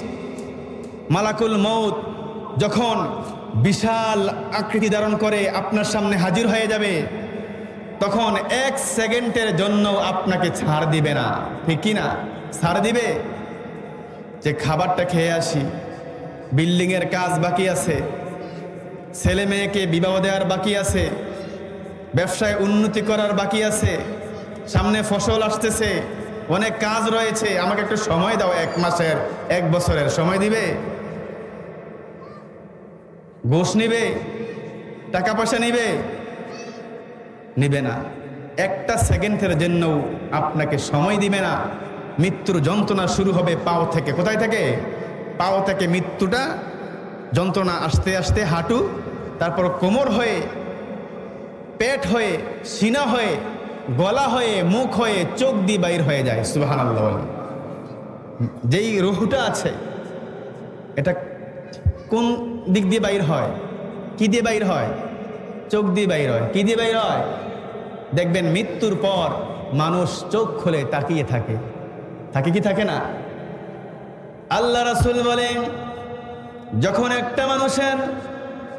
মালাকুল মউত যখন বিশাল আকৃতি ধারণ করে আপনার সামনে হাজির হয়ে যাবে, তখন 1 সেকেন্ডের জন্য আপনাকে ছাড় দিবে না, ঠিক কি না? ছাড় দিবে যে খাবারটা খেয়ে আসি, বিল্ডিংয়ের কাজ বাকি আছে, ছেলে মেয়েকে বিবাহ দেওয়ার বাকি আছে, ব্যবসায় উন্নতি করার বাকি আছে, সামনে ফসল আসতেছে, অনেক কাজ রয়েছে, আমাকে একটু সময় দাও, 1 মাসের 1 বছরের সময় দিবে? ঘুষ নিবে? টাকা পয়সা নিবে? নিবে না। 1টা সেকেন্ডের জন্য আপনাকে সময় দিবে না। মৃত্যুর যন্ত্রণা শুরু হবে পাও থেকে। কোথায় থেকে? পাও থেকে মৃত্যুটা যন্ত্রণা আস্তে আস্তে হাঁটু, তারপর কোমর হয়ে, পেট হয়ে, সিনা হয়ে, গলা হয়ে, মুখ হয়ে, চোখ দিয়ে বাইর হয়ে যায়। সুবহানাল্লাহ। যেই রুহটা আছে এটা কোন দিক দিয়ে বাইর হয়? কি দিয়ে বাইর হয়? চোখ দিয়ে বাইর হয়। কি দিয়ে বাইর হয়? দেখবেন মৃত্যুর পর মানুষ চোখ খুলে তাকিয়ে থাকে, থাকে কি থাকে না? আল্লাহ রাসূল বলেন যখন একটা মানুষের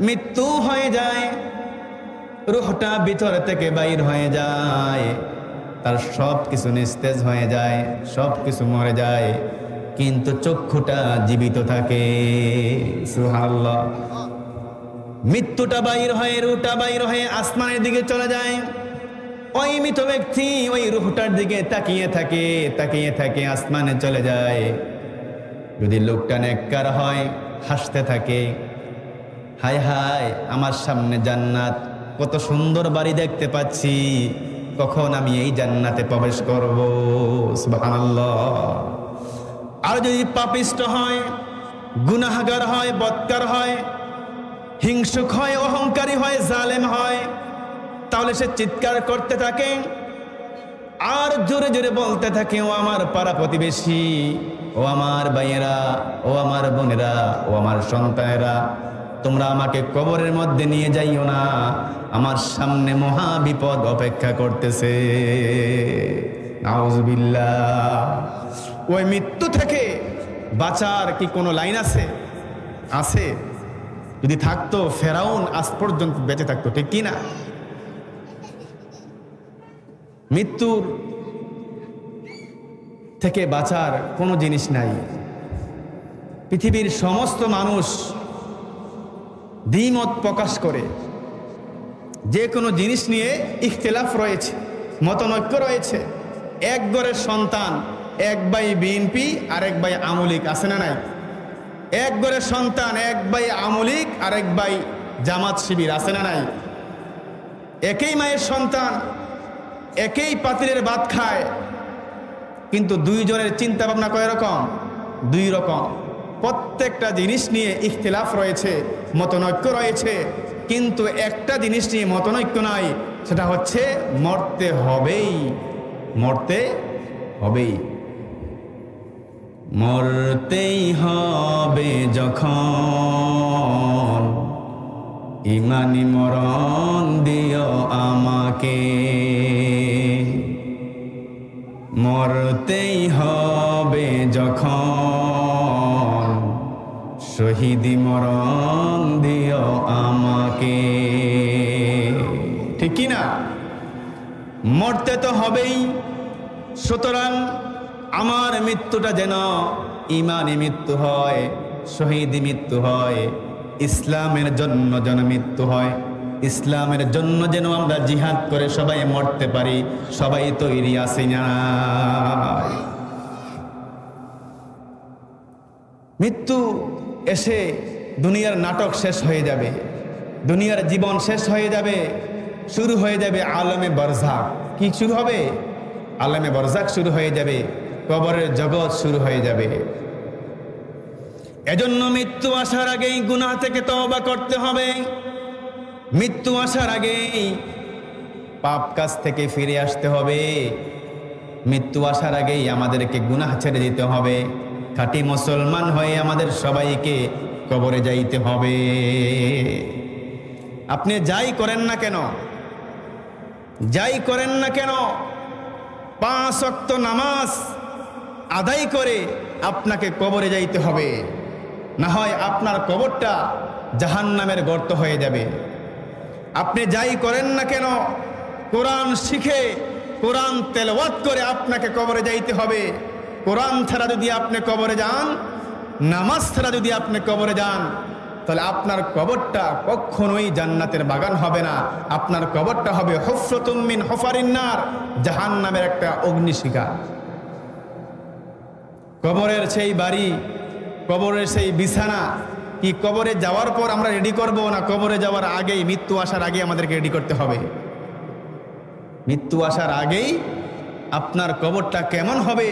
মৃত্যু হয়ে যায়, রূহটা ভিতর থেকে বাইর হয়ে যায়, তার সব কিছু নিস্তেজ হয়ে যায়, সব কিছু মরে যায়, কিন্তু চক্ষুটা জীবিত থাকে। সুবহানাল্লাহ। মৃত্যুটা বাইর হয়ে, রূহটা বাইর হয়ে আসমানের দিকে চলে যায়। ওই মৃত ব্যক্তি ওই রূহটার দিকে তাকিয়ে থাকে, তাকিয়ে থাকে, আসমানে চলে যায়। যদি লোকটা নেককার হয়, হাসতে থাকে, হায় হায় আমার সামনে জান্নাত, কত সুন্দর বাড়ি দেখতে পাচ্ছি, কখন আমি এই জান্নাতে প্রবেশ করব। সুবহানাল্লাহ। আর যদি পাপিষ্ট হয়, গুনাহগার হয়, বদকার হয়, হিংসুক হয়, অহংকারী হয়, জালেম হয়, তাহলে সে চিৎকার করতে থাকে আর জোরে জোরে বলতে থাকে, ও আমার পাড়া প্রতিবেশী, ও আমার ভাইয়েরা, ও আমার বোনেরা, ও আমার সন্তানেরা, তোমরা আমাকে কবরের মধ্যে নিয়ে যাইও না, আমার সামনে মহা বিপদ অপেক্ষা করতেছে। নাউজুবিল্লাহ। ওই মৃত্যু থেকে বাঁচার কি কোনো লাইন আছে? আছে। যদি থাকতো ফেরাউন আজ পর্যন্ত বেঁচে থাকতো, ঠিক কি না? মৃত্যুর থেকে বাঁচার কোনো জিনিস নাই। পৃথিবীর সমস্ত মানুষ দ্বিমত প্রকাশ করে, যে কোনো জিনিস নিয়ে ইখতিলাফ রয়েছে, মতনৈক্য রয়েছে। এক ঘরের সন্তান, এক ভাই বিএনপি আর এক ভাই আওয়ামী লীগ, আছে না নাই? এক ঘরের সন্তান, এক ভাই আওয়ামী লীগ আর এক ভাই জামাত শিবির, আছে না নাই? একই মায়ের সন্তান, একই পাতিলের ভাত খায়, কিন্তু দুইজনের চিন্তা ভাবনা কয় রকম? 2 রকম। প্রত্যেকটা জিনিস নিয়ে ইখতিলাফ রয়েছে, মতনৈক্য রয়েছে, কিন্তু একটা জিনিস নিয়ে মতনৈক্য নাই, সেটা হচ্ছে মরতে হবেই, মরতে হবেই। মরতেই হবে যখন, ইমানি মরণ দিও আমাকে। মরতেই হবে যখন, শহীদি মরণ দিও আমাকে। ঠিক কি না? মরতে তো হবেই। সুতরাং আমার মৃত্যুটা যেন ইমানি মৃত্যু হয়, শহীদি মৃত্যু হয়, ইসলামের জন্য যেন মৃত্যু হয়, ইসলামের জন্য যেন আমরা জিহাদ করে সবাই মরতে পারি। সবাই তৈরি আছি না? মৃত্যু এসে দুনিয়ার নাটক শেষ হয়ে যাবে, দুনিয়ার জীবন শেষ হয়ে যাবে, শুরু হয়ে যাবে আলমে বরজাক। কি শুরু হবে? আলমে বরজাক শুরু হয়ে যাবে, কবরের জগৎ শুরু হয়ে যাবে। এজন্য মৃত্যু আসার আগেই গুনাহ থেকে তওবা করতে হবে। মৃত্যু আসার আগেই পাপ কাজ থেকে ফিরে আসতে হবে। মৃত্যু আসার আগেই আমাদেরকে গুনাহ ছেড়ে দিতে হবে। খাঁটি মুসলমান হয়ে আমাদের সবাইকে কবরে যাইতে হবে। আপনি যাই করেন না কেন, যাই করেন না কেন, 5 ওয়াক্ত নামাজ আদায় করে আপনাকে কবরে যাইতে হবে। না হয় আপনার কবরটা জাহান্নামের গর্ত হয়ে যাবে। আপনি যাই করেন না কেন, কোরআন শিখে কোরআন তেলাওয়াত করে আপনাকে কবরে যাইতে হবে। কোরআন ছাড়া যদি আপনি কবরে যান, নামাজ ছাড়া যদি আপনি কবরে যান, তাহলে আপনার কবরটা কখনোই জান্নাতের বাগান হবে না। আপনার কবরটা হবে হুফরাতুম মিন হুফারিন নার, জাহান্নামের একটা অগ্নিশিখা। কবরের সেই বাড়ি, কবরের সেই বিছানা কি কবরে যাওয়ার পর আমরা রেডি করব, না কবরে যাওয়ার আগেই, মৃত্যু আসার আগে আমাদেরকে রেডি করতে হবে? মৃত্যু আসার আগেই আপনার কবরটা কেমন হবে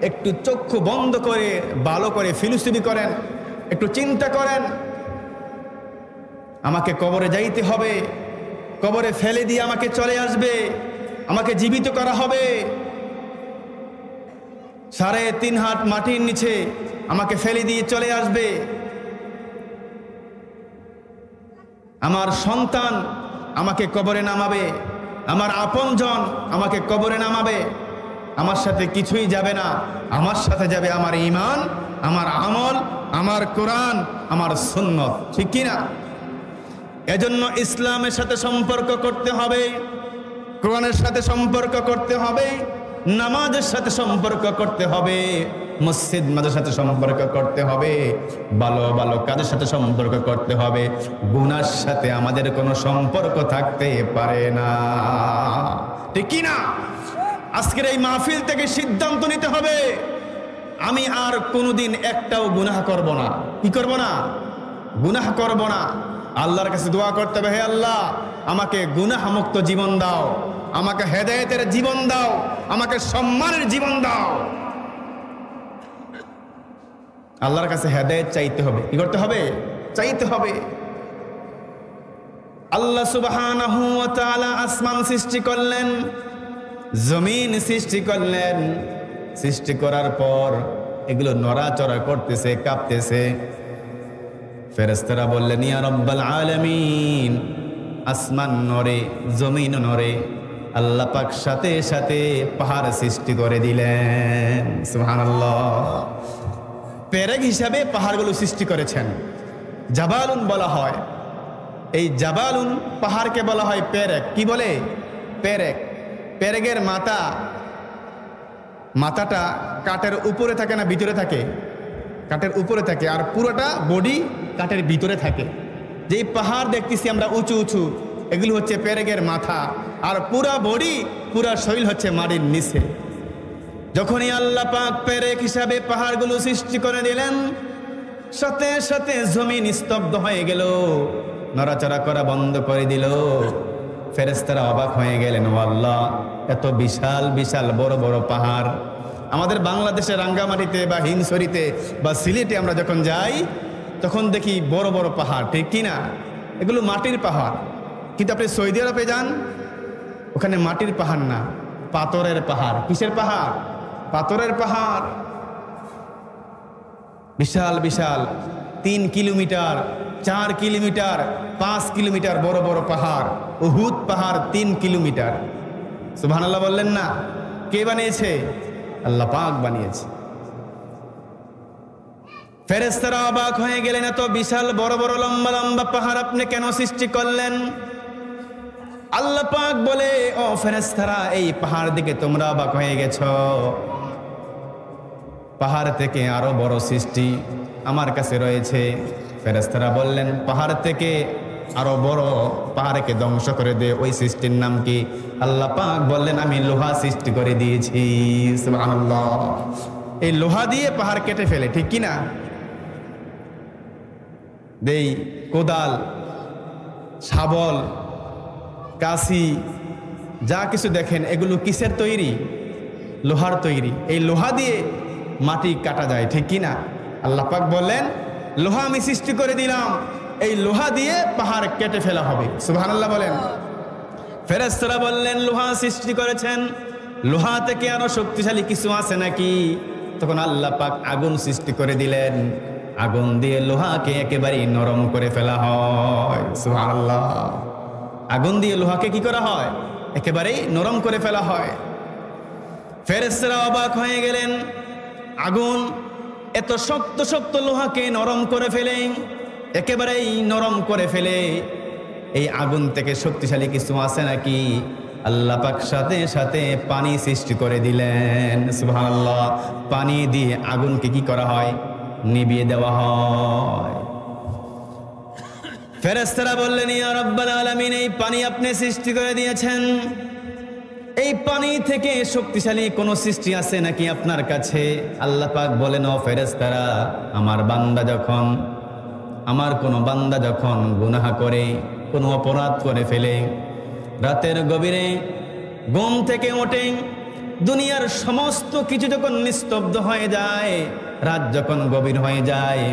একটু চক্ষু বন্ধ করে ভালো করে ফিলসফি করেন, একটু চিন্তা করেন। আমাকে কবরে যাইতে হবে, কবরে ফেলে দিয়ে আমাকে চলে আসবে, আমাকে জীবিত করা হবে, 3.5 হাত মাটির নিচে আমাকে ফেলে দিয়ে চলে আসবে। আমার সন্তান আমাকে কবরে নামাবে, আমার আপনজন আমাকে কবরে নামাবে। আমার সাথে কিছুই যাবে না, আমার সাথে যাবে আমার ঈমান, আমার আমল, আমার কোরআন, আমার সুন্নত। ঠিক কিনা? এজন্য ইসলামের সাথে সম্পর্ক করতে হবে, কোরআনের সাথে সম্পর্ক করতে হবে, নামাজের সাথে সম্পর্ক করতে হবে, মসজিদ মাদ্রাসার সাথে সম্পর্ক করতে হবে, ভালো ভালো কাজের সাথে সম্পর্ক করতে হবে। গুনার সাথে আমাদের কোনো সম্পর্ক থাকতে পারে না। ঠিক কি না? আজকের এই মাহফিল থেকে সিদ্ধান্ত নিতে হবে, আমি আর কোনোদিন একটাও গুনাহ করব না। কি করব না? গুনাহ করব না। আল্লাহর কাছে দোয়া করতে হবে, হে আল্লাহ, আমাকে গুনাহ মুক্ত জীবন দাও, আমাকে হেদায়েতের জীবন দাও, আমাকে সম্মানের জীবন দাও। আল্লাহর কাছে হেদায়েত চাইতে হবে। কি করতে হবে? চাইতে হবে। আল্লাহ সুবহানাহু ওয়া তাআলা আসমান সৃষ্টি করলেন, জমিন সৃষ্টি করলেন। সৃষ্টি করার পর এগুলো নড়াচড়া করতেছে, কাঁপতেছে। ফেরেশতারা বললেন, ইয়া রাব্বাল আলামিন, আসমান নড়ে, জমিন নড়ে। আল্লাহ পাক সাথে সাথে পাহাড় সৃষ্টি করে দিলেন। সুবহানাল্লাহ। পেরেক হিসাবে পাহাড়গুলো সৃষ্টি করেছেন। জাবালুন বলা হয়। এই জাবালুন পাহাড়কে বলা হয় পেরেক। কি বলে? পেরেক। পেরেকের মাথাটা কাঠের উপরে থাকে না ভিতরে থাকে? কাঠের উপরে থাকে, আর পুরোটা বডি কাঠের ভিতরে থাকে। যেই পাহাড় দেখতেছি আমরা উঁচু উঁচু, এগুলো হচ্ছে পেরেকের মাথা, আর পুরা বডি, পুরা শরীর হচ্ছে মাটির নিচে। যখনই আল্লাহ পাক পেরেক হিসাবে পাহাড়গুলো সৃষ্টি করে দিলেন, সাথে সাথে জমিন স্তব্ধ হয়ে গেল, নড়াচড়া করা বন্ধ করে দিল। ফেরেশতারা অবাক হয়ে গেলেন, ও আল্লাহ, এত বিশাল বিশাল বড় বড় পাহাড়। আমাদের বাংলাদেশে রাঙ্গামাটিতে বা হিমছড়িতে বা সিলেটে আমরা যখন যাই, তখন দেখি বড় বড় পাহাড়। ঠিক কিনা? এগুলো মাটির পাহাড়। কিন্তু আপনি সৌদি আরবে যান, ওখানে মাটির পাহাড় না, পাথরের পাহাড়। কিসের পাহাড়? পাথরের পাহাড়। বিশাল বিশাল 3 কিলোমিটার, 4 কিলোমিটার, 5 কিলোমিটার বড় বড় পাহাড়। উহুদ পাহাড় 3 কিলোমিটার। সুবহানাল্লাহ বললেন না? কে বানিয়েছে? আল্লাহ পাক বানিয়েছে। ফেরেশতারা অবাক হয়ে গেলেন, এত বিশাল বড় বড় লম্বা লম্বা পাহাড় আপনি কেন সৃষ্টি করলেন? আল্লাহ পাক বলে, ও ফেরেশতারা, এই পাহাড় দিকে তোমরা অবাক হয়ে গেছো। পাহাড় থেকে আরো বড় সৃষ্টি আমার কাছে রয়েছে। ফেরেশতারা বললেন, পাহাড় থেকে আরো বড় পাহাড়কে ধ্বংস করে দে, ওই সৃষ্টির নাম কি? আল্লাহ পাক বললেন, আমি লোহা সৃষ্টি করে দিয়েছি। সুবহানাল্লাহ। এই লোহা দিয়ে পাহাড় কেটে ফেলে। ঠিক কিনা? দেই কোদাল, শাবল, কাশি, যা কিছু দেখেন এগুলো কিসের তৈরি? লোহার তৈরি। এই লোহা দিয়ে মাটি কাটা যায়, ঠিক কি না? আল্লাহ পাক বললেন, লোহা আমি সৃষ্টি করে দিলাম, এই লোহা দিয়ে পাহাড় কেটে ফেলা হবে। সুবহানাল্লাহ বলেন। ফেরেশতারা বললেন, লোহা সৃষ্টি করেছেন, লোহা থেকে আরো শক্তিশালী কিছু আছে নাকি? তখন আল্লাহ পাক আগুন সৃষ্টি করে দিলেন, আগুন দিয়ে লোহাকে একেবারেই নরম করে ফেলা হয়। সুবহানাল্লাহ। আগুন দিয়ে লোহাকে কি করা হয়? একেবারেই নরম করে ফেলা হয়। ফেরেশতারা অবাক হয়ে গেলেন, আগুন এত শক্ত শক্ত লোহাকে নরম করে ফেলে, একেবারেই নরম করে ফেলে, এই আগুন থেকে শক্তিশালী কিছু আছে নাকি? আল্লাহ পাক সাথে সাথে পানি সৃষ্টি করে দিলেন। সুবহানাল্লাহ। পানি দিয়ে আগুনকে কি করা হয়? নিভিয়ে দেওয়া হয়। ফেরেশতারা বললেন, ইয়া রাব্বাল আলামিন, এই পানি আপনি সৃষ্টি করে দিয়েছেন, এই পানি থেকে শক্তিশালী কোন সৃষ্টি আছে নাকি আপনার কাছে? আল্লাহ পাক বলেন, ও ফেরেশতারা, আমার কোন বান্দা যখন গুনাহ করে, কোন অপরাধ করে ফেলে, রাতের গভীরে ঘুম থেকে ওঠে, দুনিয়ার সমস্ত কিছু যখন নিস্তব্ধ হয়ে যায়, রাত যখন গভীর হয়ে যায়,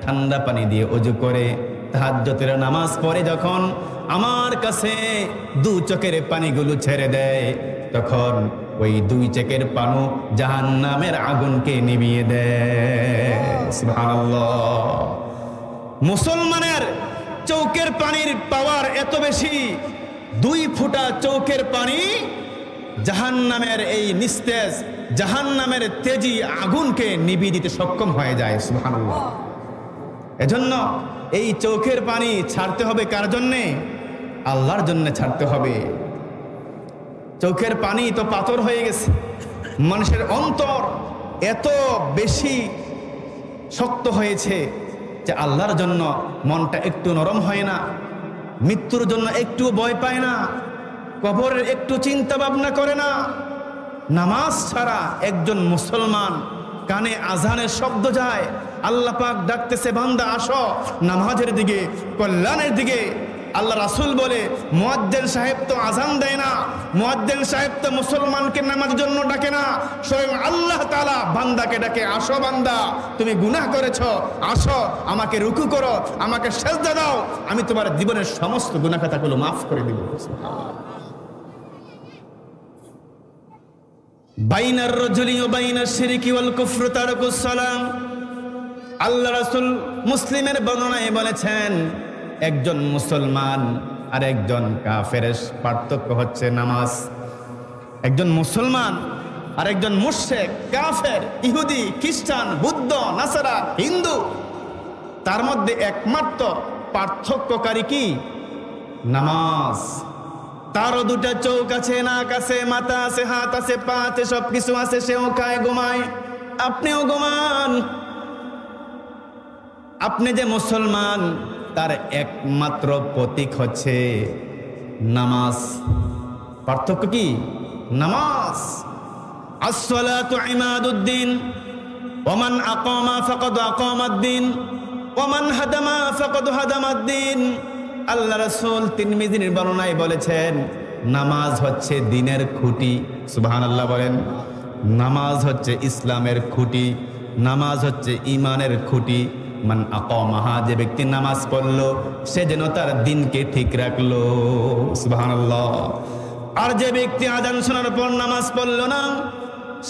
ঠান্ডা পানি দিয়ে ওযু করে তাহাজ্জুদের নামাজ পড়ে যখন আমার কাছে দু চোখের পানিগুলো ছেড়ে দেয়, তখন ওই দুই চোখের পানি জাহান্নামের আগুনকে নিভিয়ে দেয়। সুবহানাল্লাহ। মুসলমানের চৌকের পানির পাওয়ার এত বেশি, 2 ফোঁটা চৌকের পানি জাহান্নামের এই নিস্তেজ, জাহান্নামের তেজি আগুনকে নিভিয়ে দিতে সক্ষম হয়ে যায়। সুবহানাল্লাহ। এজন্য এই চৌকের পানি ছাড়তে হবে কার জন্যে? আল্লাহর জন্য ছাড়তে হবে। চৌকের পানি তো পাথর হয়ে গেছে, মানুষের অন্তর এত বেশি শক্ত হয়েছে যে আল্লাহর জন্য মনটা একটু নরম হয় না, মৃত্যুর জন্য একটু ভয় পায় না, কবরের একটু চিন্তা ভাবনা করে না। নামাজ ছাড়া একজন মুসলমান, কানে আজানের শব্দ যায়, আল্লাহ পাক ডাকতেছে, বান্দা আসো নামাজের দিকে, কল্যাণের দিকে। আল্লাহ রাসূল বলে, মুয়াজ্জিন সাহেব তো আজান দেয় না, মুয়াজ্জিন সাহেব তো মুসলমানকে নামাজের জন্য ডাকে না, স্বয়ং আল্লাহ তাআলা বান্দাকে ডাকে, আসো বান্দা, তুমি গুনাহ করেছো, আসো আমাকে রুকু করো, আমাকে সিজদা দাও, আমি তোমার জীবনের সমস্ত গুনাহ খাতাগুলো মাফ করে দিব। বাইনার রাজুলি ওয়া বাইনাশ শিরকি ওয়াল কুফরি তারকুস সালাম। আল্লাহ রাসূল মুসলিমের বর্ণনায় বলেছেন, একজন মুসলমান আর একজন কাফেরের পার্থক্য হচ্ছে নামাজ। একজন মুসলমান আর একজন মুশরিক, কাফের, ইহুদি, খ্রিস্টান, বৌদ্ধ, নাসারা, হিন্দু, তার মধ্যে একমাত্র পার্থক্যকারী কি? নামাজ। তারও 2টা চোখ আছে, নাক আছে, মাথা আছে, হাত আছে, পা আছে, সবকিছু আছে, সেও খায়, ঘুমায়, আপনিও ঘুমান। আপনি যে মুসলমান, তার একমাত্র প্রতীক হচ্ছে নামাজ। পার্থক্য কি? নামাজ। আসসালাতু ইমাদুদ্দিন, ওমান আকামা ফাকাদ আকামাদ্দিন, ওমান হাদামা ফাকাদ হাদামাদ্দিন। আল্লাহ রাসূল তিরমিজির বর্ণনায় বলেছেন, নামাজ হচ্ছে দ্বীনের খুঁটি। সুবহানাল্লাহ বলেন। নামাজ হচ্ছে ইসলামের খুঁটি, নামাজ হচ্ছে ঈমানের খুঁটি। মান আকামাহা, যে ব্যক্তি নামাজ পড়লো সে যেন তার দ্বীনকে ঠিক রাখলো। সুবহানাল্লাহ। আর যে ব্যক্তি আযান শোনার পর নামাজ পড়লো না,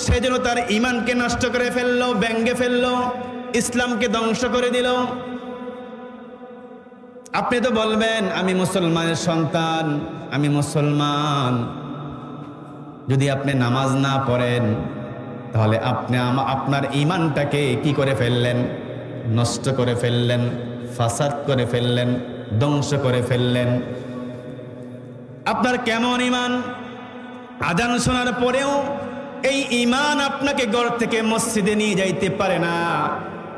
সে যেন তার ঈমানকে নষ্ট করে ফেললো, ভেঙে ফেললো, ইসলামকে ধ্বংস করে দিল। আপনি তো বলবেন, আমি মুসলমানের সন্তান, আমি মুসলমান। যদি আপনি নামাজ না পড়েন, তাহলে আপনি আপনার ঈমানটাকে কি করে ফেললেন? নষ্ট করে ফেললেন, ফাসাদ করে ফেললেন, ধ্বংস করে ফেললেন। আপনার কেমন ঈমান? আযান শোনার পরেও এই ঈমান আপনাকে ঘর থেকে মসজিদে নিয়ে যাইতে পারে না।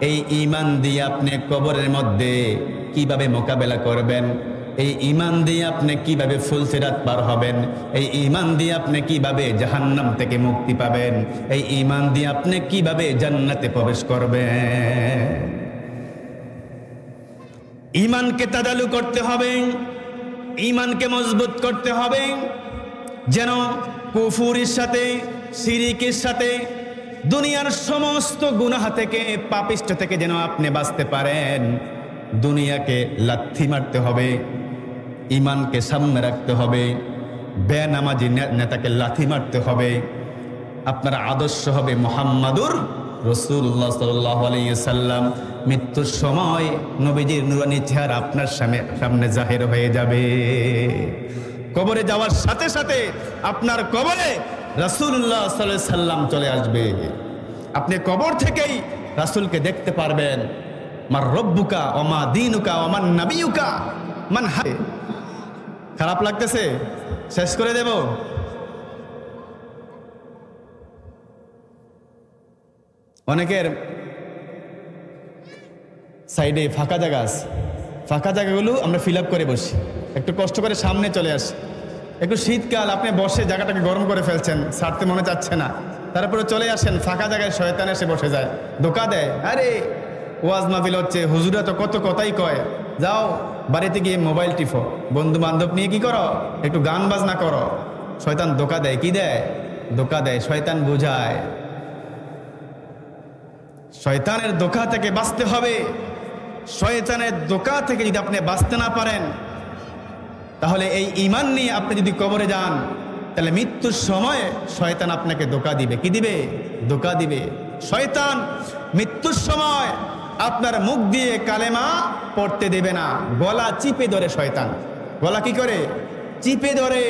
এই ঈমান দিয়ে আপনি কবরের মধ্যে কিভাবে মোকাবেলা করবেন? এই ঈমান দিয়ে আপনি কিভাবে ফুলসিরাত পার হবেন? এই ঈমান দিয়ে আপনি কিভাবে জাহান্নাম থেকে মুক্তি পাবেন? এই ঈমান দিয়ে আপনি কিভাবে জান্নাতে প্রবেশ করবেন? ঈমানকে তাদালু করতে হবে, ঈমানকে মজবুত করতে হবে, যেন কুফুরের সাথে, শিরকের সাথে, দুনিয়ার সমস্ত গুনাহ থেকে, পাপিষ্ঠ থেকে যেন আপনি বাঁচতে পারেন। দুনিয়াকে লাথি মারতে হবে, ঈমানকে সামনে রাখতে হবে, বেনামাজি নেতাকে লাথি মারতে হবে। আপনার আদর্শ হবে মুহাম্মাদুর রাসূলুল্লাহ সাল্লাল্লাহু আলাইহি ওয়াসাল্লাম। মৃত্যুর সময় নবীজির নূরানী চেহারা আপনার সামনে জাহির হয়ে যাবে। কবরে যাওয়ার সাথে সাথে আপনার কবরে রাসূলুল্লাহ সাল্লাল্লাহু আলাইহি ওয়াসাল্লাম চলে আসবে। আপনি কবর থেকেই রাসূলকে দেখতে পারবেন। মার রব্বুকা ওয়া মা দীনুকা ওয়া মান নাবিয়ুকা মান। খারাপ লাগতেছে? শেষ করে দেব। অনেকের সাইডে ফাঁকা জায়গা আছে, ফাঁকা জায়গাগুলো আমরা ফিল আপ করে বসি, একটু কষ্ট করে সামনে চলে আসি। একটু শীতকাল, আপনি বসে জায়গাটাকে গরম করে ফেলছেন, ছাড়তে মনে চাচ্ছে না, তারপরে চলে আসেন ফাঁকা জায়গায়, শয়তান এসে বসে যায়, ধোকা দেয়। আরে ওয়াজ মাহফিল হচ্ছে, হুজুরা তো কত কথাই কয়, যাও বাড়িতে গিয়ে মোবাইল টিপো, বন্ধু বান্ধব নিয়ে কি করো, একটু গান বাজনা করো। শয়তান ধোকা দেয়। কি দেয়? ধোকা দেয়। শয়তান বুঝায়। শয়তানের ধোকা থেকে বাঁচতে হবে। শয়তানের ধোকা থেকে যদি আপনি বাঁচতে না পারেন, তাহলে এই ঈমান নিয়ে আপনি যদি কবরে যান, তাহলে মৃত্যুর সময় শয়তান আপনাকে ধোকা দিবে। কি দিবে? ধোকা দিবে। শয়তান মৃত্যুর সময় আপনার মুখ দিয়ে কালেমা পড়তে দেবে না, গলা চিপে ধরে শয়তান। গলা কি করে? চিপে ধরে।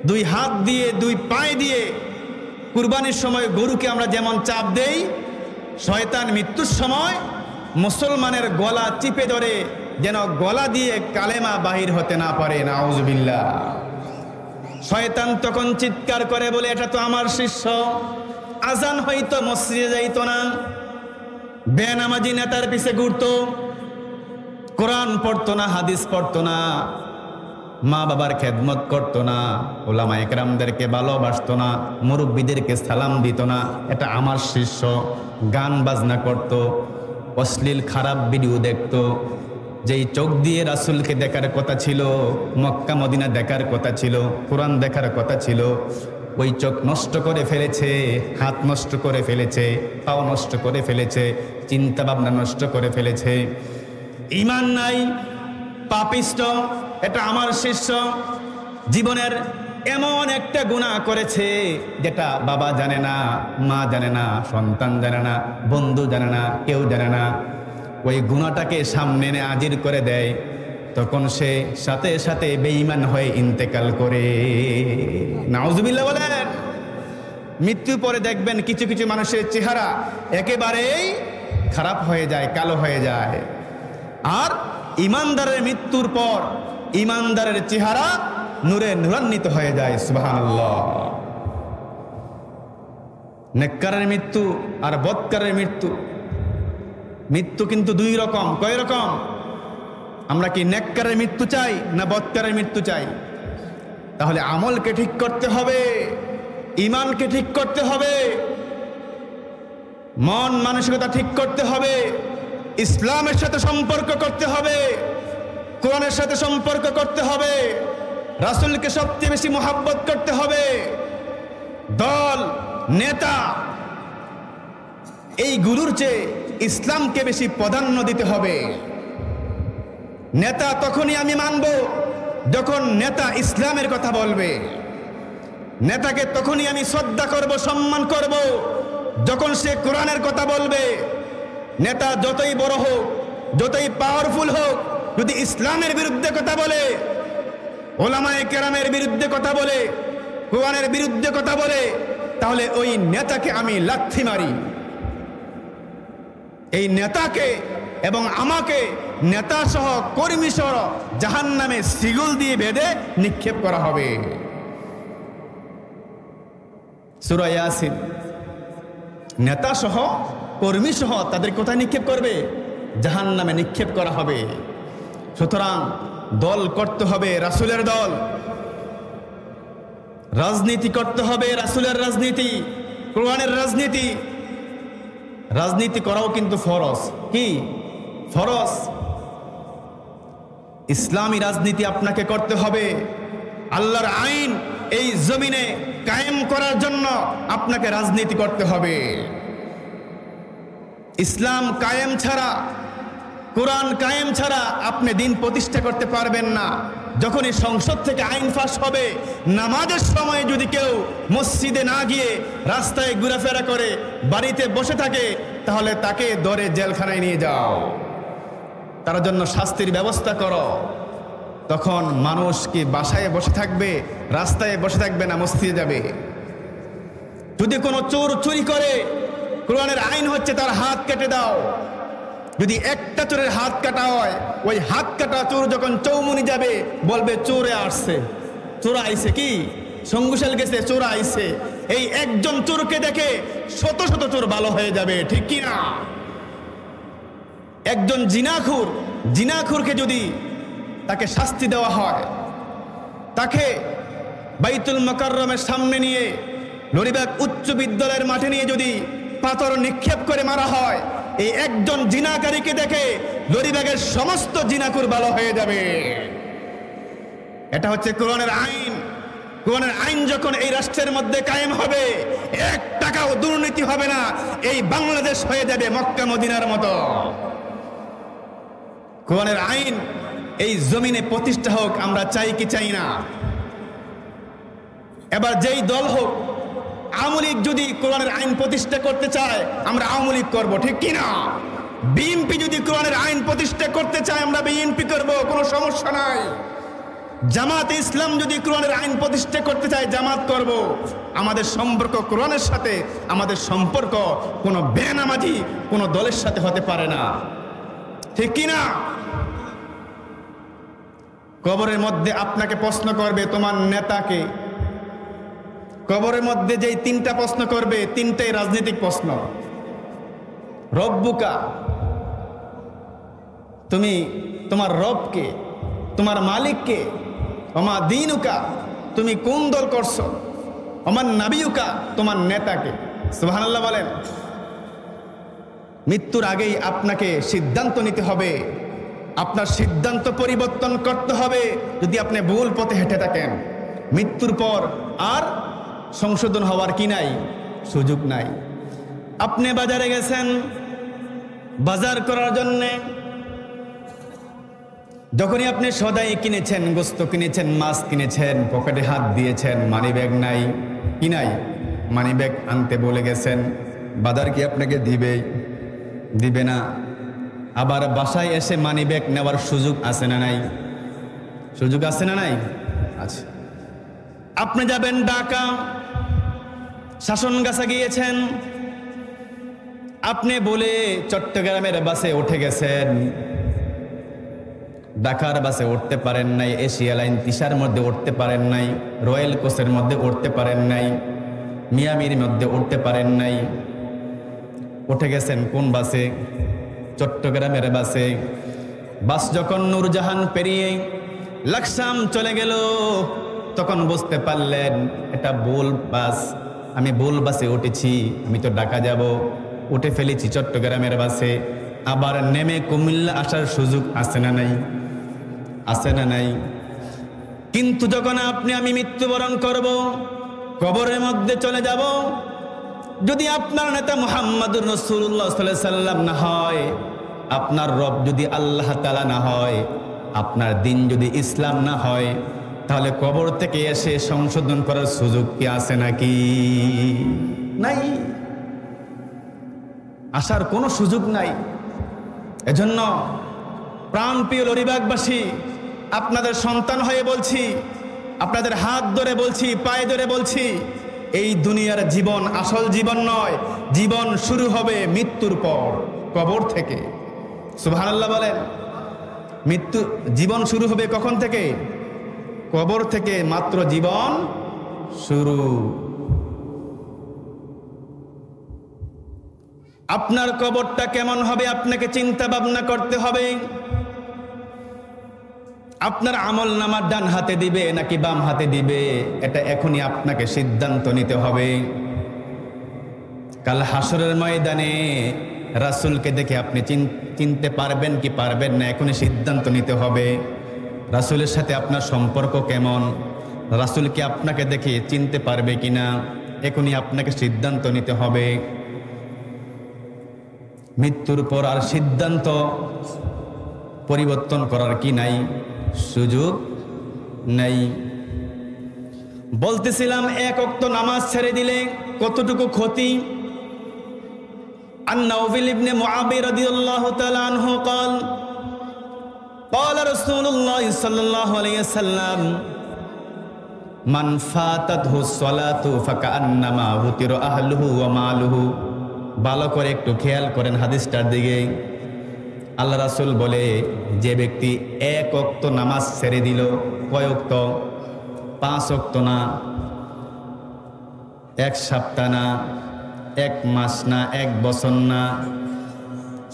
দুই হাত দিয়ে, দুই পায়ে দিয়ে, কুরবানির সময় গরুকে আমরা যেমন চাপ দেই, শয়তান মৃত্যুর সময় মুসলমানের গলা চিপে ধরে, যেন গলা দিয়ে কালেমা বাহির হতে না পারে। নাউজুবিল্লাহ। শয়তান তখন চিৎকার করে বলে, এটা তো আমার শিষ্য, আজান হইতো মসজিদে যাইতো না, বেনামাজি নেতার পিছে ঘুরতো, কোরআন পড়তো না, হাদিস পড়তো না, মা বাবার খেদমত করতো না, ওলামা একরামদেরকে ভালোবাসতো না, মুরব্বীদেরকে সালাম দিত না। এটা আমার শিষ্য। গান বাজনা করত, অশ্লীল খারাপ ভিডিও দেখতো। যেই চোখ দিয়ে রাসূলকে দেখার কথা ছিল, মক্কা মদিনা দেখার কথা ছিল, কোরআন দেখার কথা ছিল, ওই চোখ নষ্ট করে ফেলেছে, হাত নষ্ট করে ফেলেছে, পাও নষ্ট করে ফেলেছে, চিন্তা ভাবনা নষ্ট করে ফেলেছে। ঈমান নাই, পাপিষ্ট। এটা আমার শিষ্য জীবনের এমন একটা গুনাহ করেছে যেটা বাবা জানে না, মা জানে না, সন্তান জানে না, বন্ধু জানে না, কেউ জানে না। ওই গুনাহটাকে সামনে এনে হাজির করে দেয়, তখন সে সাথে সাথে বেঈমান হয়ে ইন্তেকাল করে। নাউজুবিল্লাহ বলেন। মৃত্যুর পরে দেখবেন কিছু কিছু মানুষের চেহারা একেবারেই খারাপ হয়ে যায়, কালো হয়ে যায়। আর ঈমানদারের মৃত্যুর পর ঈমানদারের চেহারা নূরে নূরান্বিত হয়ে যায়। সুবহানাল্লাহ। নেককারের মৃত্যু আর বদকারের মৃত্যু, মৃত্যু কিন্তু দুই রকম। কয় রকম? আমরা কি নেককারের মৃত্যু চাই না বদকারের মৃত্যু চাই? তাহলে আমলকে ঠিক করতে হবে, ঈমানকে ঠিক করতে হবে, মন মানসিকতা ঠিক করতে হবে, ইসলামের সাথে সম্পর্ক করতে হবে, কোরআনের সাথে সম্পর্ক করতে হবে, রাসূলকে সবচেয়ে বেশি মুহাব্বত করতে হবে। দল, নেতা, এই গুরুর চেয়ে ইসলামকে বেশি প্রাধান্য দিতে হবে। নেতা তখনই আমি মানব যখন নেতা ইসলামের কথা বলবে। নেতাকে তখনই আমি শ্রদ্ধা করব, সম্মান করব যখন সে কোরআনের কথা বলবে। নেতা যতই বড় হোক, যতই পাওয়ারফুল হোক, যদি ইসলামের বিরুদ্ধে কথা বলে, ওলামায়ে কেরামের বিরুদ্ধে কথা বলে, কোরআনের বিরুদ্ধে কথা বলে, তাহলে ওই নেতাকে আমি লাথি মারি। এই নেতাকে এবং আমাকে নেতা সহ কর্মী সহ জাহান্নামে শিকল দিয়ে বেঁধে নিক্ষেপ করা হবে। সূরা ইয়াসিন। নেতা সহ কর্মী সহ তাদের কোথায় নিক্ষেপ করবে? জাহান্নামে নিক্ষেপ করা হবে। সুতরাং দল করতে হবে রাসূলের দল, রাজনীতি করতে হবে রাসূলের রাজনীতি, কোরআনের রাজনীতি। রাজনীতি করাও কিন্তু ফরজ। কি ফরজ? ইসলামী রাজনীতি আপনাকে করতে হবে। আল্লাহর আইন এই জমিনে কায়েম করার জন্য আপনাকে রাজনীতি করতে হবে। ইসলাম কায়েম ছাড়া, কোরআন কায়েম ছাড়া আপনি দিন প্রতিষ্ঠা করতে পারবেন না। যখনই সংসদ থেকে আইন পাস হবে, নামাজের সময় যদি কেউ মসজিদে না গিয়ে রাস্তায় ঘোরাফেরা করে বাড়িতে বসে থাকে, তাহলে তাকে ধরে জেলখানায় নিয়ে যাও, তার জন্য শাস্তির ব্যবস্থা করো। তখন মানুষ কি বাসায় বসে থাকবে, রাস্তায় বসে থাকবে না, মসজিদে যাবে। যদি কোনো চোর চুরি করে, কোরআনের আইন হচ্ছে তার হাত কেটে দাও। যদি একটা চোরের হাত কাটা হয়, ওই হাত কাটা চোর যখন চৌমুনি যাবে বলবে চোরে আসছে, চোরা আইছে, কি সঙ্গুশাল গেছে, চোরা আইছে। এই একজন চোরকে দেখে শত শত চোর ভালো হয়ে যাবে, ঠিক কি না? একজন জিনাখুরকে যদি তাকে শাস্তি দেওয়া হয়, তাকে বাইতুল মুকাররমের সামনে নিয়ে নরিবাগ উচ্চ বিদ্যালয়ের মাঠে নিয়ে যদি পাথর নিক্ষেপ করে মারা হয়, এই একজন জিনাকারীকে দেখে নরিবাগের সমস্ত জিনাকুর ভালো হয়ে যাবে। এটা হচ্ছে কোরআনের আইন। কোরআনের আইন যখন এই রাষ্ট্রের মধ্যে কায়েম হবে, 1 টাকাও দুর্নীতি হবে না। এই বাংলাদেশ হয়ে যাবে মক্কা মদিনার মতো। কোরআনের আইন এই জমিনে প্রতিষ্ঠা হোক, আমরা চাই কি চাই না? এবার যেই দল হোক, আওয়ামী লীগ যদি কোরআনের আইন প্রতিষ্ঠা করতে চায়, আমরা আওয়ামী লীগ করবো, ঠিক কিনা? বিএনপি যদি কোরআনের আইন প্রতিষ্ঠা করতে চায়, আমরা বিএনপি করবো, কোনো সমস্যা নাই। জামাত ইসলাম যদি কোরআনের আইন প্রতিষ্ঠা করতে চায়, জামাত করব। আমাদের সম্পর্ক কোরআনের সাথে, আমাদের সম্পর্ক কোনো বেনামাজি কোনো দলের সাথে হতে পারে না, ঠিক কিনা? কবরের মধ্যে আপনাকে প্রশ্ন করবে তোমার নেতাকে। কবরের মধ্যে যেই 3টা প্রশ্ন করবে, 3টাই রাজনৈতিক প্রশ্ন। রব্বুকা, তুমি তোমার রবকে, তোমার মালিককে। ওমা দীনুকা, তুমি কোন দল করছো। ওমান নাবিয়ুকা, তোমার নেতাকে। সুবহানাল্লাহ বলেন। মৃত্যুর আগেই আপনাকে সিদ্ধান্ত নিতে হবে। আপনার সিদ্ধান্ত পরিবর্তন করতে হবে যদি আপনি ভুল পথে হেঁটে থাকেন। মৃত্যুর পর আর সংশোধন হওয়ার কি নাই, সুযোগ নাই। আপনি বাজারে গেছেন বাজার করার জন্যে, যখনই আপনি সদাই কিনেছেন, গোস্ত কিনেছেন, মাছ কিনেছেন, পকেটে হাত দিয়েছেন, মানি ব্যাগ নাই, কি নাই, মানি ব্যাগ আনতে বলে গেছেন। বাজার কি আপনাকে দিবে না? আবার বাসায় এসে মানি ব্যাগ নেওয়ার সুযোগ আছে না নাই? সুযোগ আছে না নাই? আচ্ছা, আপনি যাবেন ঢাকা, শাসনগাছা গিয়েছেন, আপনি বলে চট্টগ্রামের বাসে উঠে গেছেন, ঢাকার বাসে উঠতে পারেন নাই, এশিয়া লাইন তিশার মধ্যে উঠতে পারেন নাই, রয়্যাল কোচের মধ্যে উঠতে পারেন নাই, মিয়ামির মধ্যে উঠতে পারেন নাই। উঠে গেছেন কোন বাসে? চট্টগ্রামের বাসে। বাস যখন নূরজাহান পেরিয়ে লাকসাম চলে গেল, তখন বুঝতে পারলেন এটা ভুল বাস, আমি ভুল বাসে উঠেছি, আমি তো ঢাকা যাব। উঠে ফেলেছি চট্টগ্রামের বাসে। আবার নেমে কুমিল্লা আসার সুযোগ আছে না নাই? আছে না নাই? কিন্তু যখন আমি মৃত্যুবরণ করব, কবরের মধ্যে চলে যাব, যদি আপনার নেতা মুহাম্মাদুর রাসূলুল্লাহ সাল্লাল্লাহু আলাইহি সাল্লাম না হয়, আপনার রব যদি আল্লাহ তাআলা না হয়, আপনার দিন যদি ইসলাম না হয়, তাহলে কবর থেকে এসে সংশোধন করার সুযোগ কি আছে নাকি? নাই, আসার কোনো সুযোগ নাই। এজন্য প্রাণপ্রিয় লরিবাগবাসী, আপনাদের সন্তান হয়ে বলছি, আপনাদের হাত ধরে বলছি, পায়ে ধরে বলছি, এই দুনিয়ার জীবন আসল জীবন নয়। জীবন শুরু হবে মৃত্যুর পর, কবর থেকে। সুবহানাল্লাহ বলেন। জীবন শুরু হবে কখন থেকে? কবর থেকে। মাত্র জীবন শুরু। আপনার কবরটা কেমন হবে আপনাকে চিন্তা ভাবনা করতে হবে। আপনার আমল নামা ডান হাতে দিবে নাকি বাম হাতে দিবে, এটা এখনই আপনাকে সিদ্ধান্ত নিতে হবে। কাল হাসরের ময়দানে রাসূলকে দেখে আপনি চিনতে পারবেন কি পারবেন না, এখনই সিদ্ধান্ত নিতে হবে। রাসূলের সাথে আপনার সম্পর্ক কেমন, রাসূল কি আপনাকে দেখে চিনতে পারবে কিনা, এখনই আপনাকে সিদ্ধান্ত নিতে হবে। মৃত্যুর পর আর সিদ্ধান্ত পরিবর্তন করার কি নাই, সুযোগ নাই। বলতেছিলাম এক ওয়াক্ত নামাজ ছেড়ে দিলে কতটুকু ক্ষতি। عن نوفل بن معاوية رضي الله تعالى عنه قال قال رسول الله صلى الله عليه وسلم من فاتته الصلاة فكأنما وتر أهله وماله। ভালো করে একটু খেয়াল করেন হাদিসটার দিকে। আল্লাহ রাসূল বলে, যে ব্যক্তি এক ওয়াক্ত নামাজ ছেড়ে দিল, কয় ওয়াক্ত? 5 ওয়াক্ত না, 1 সপ্তাহ না, 1 মাস না, 1 বছর না,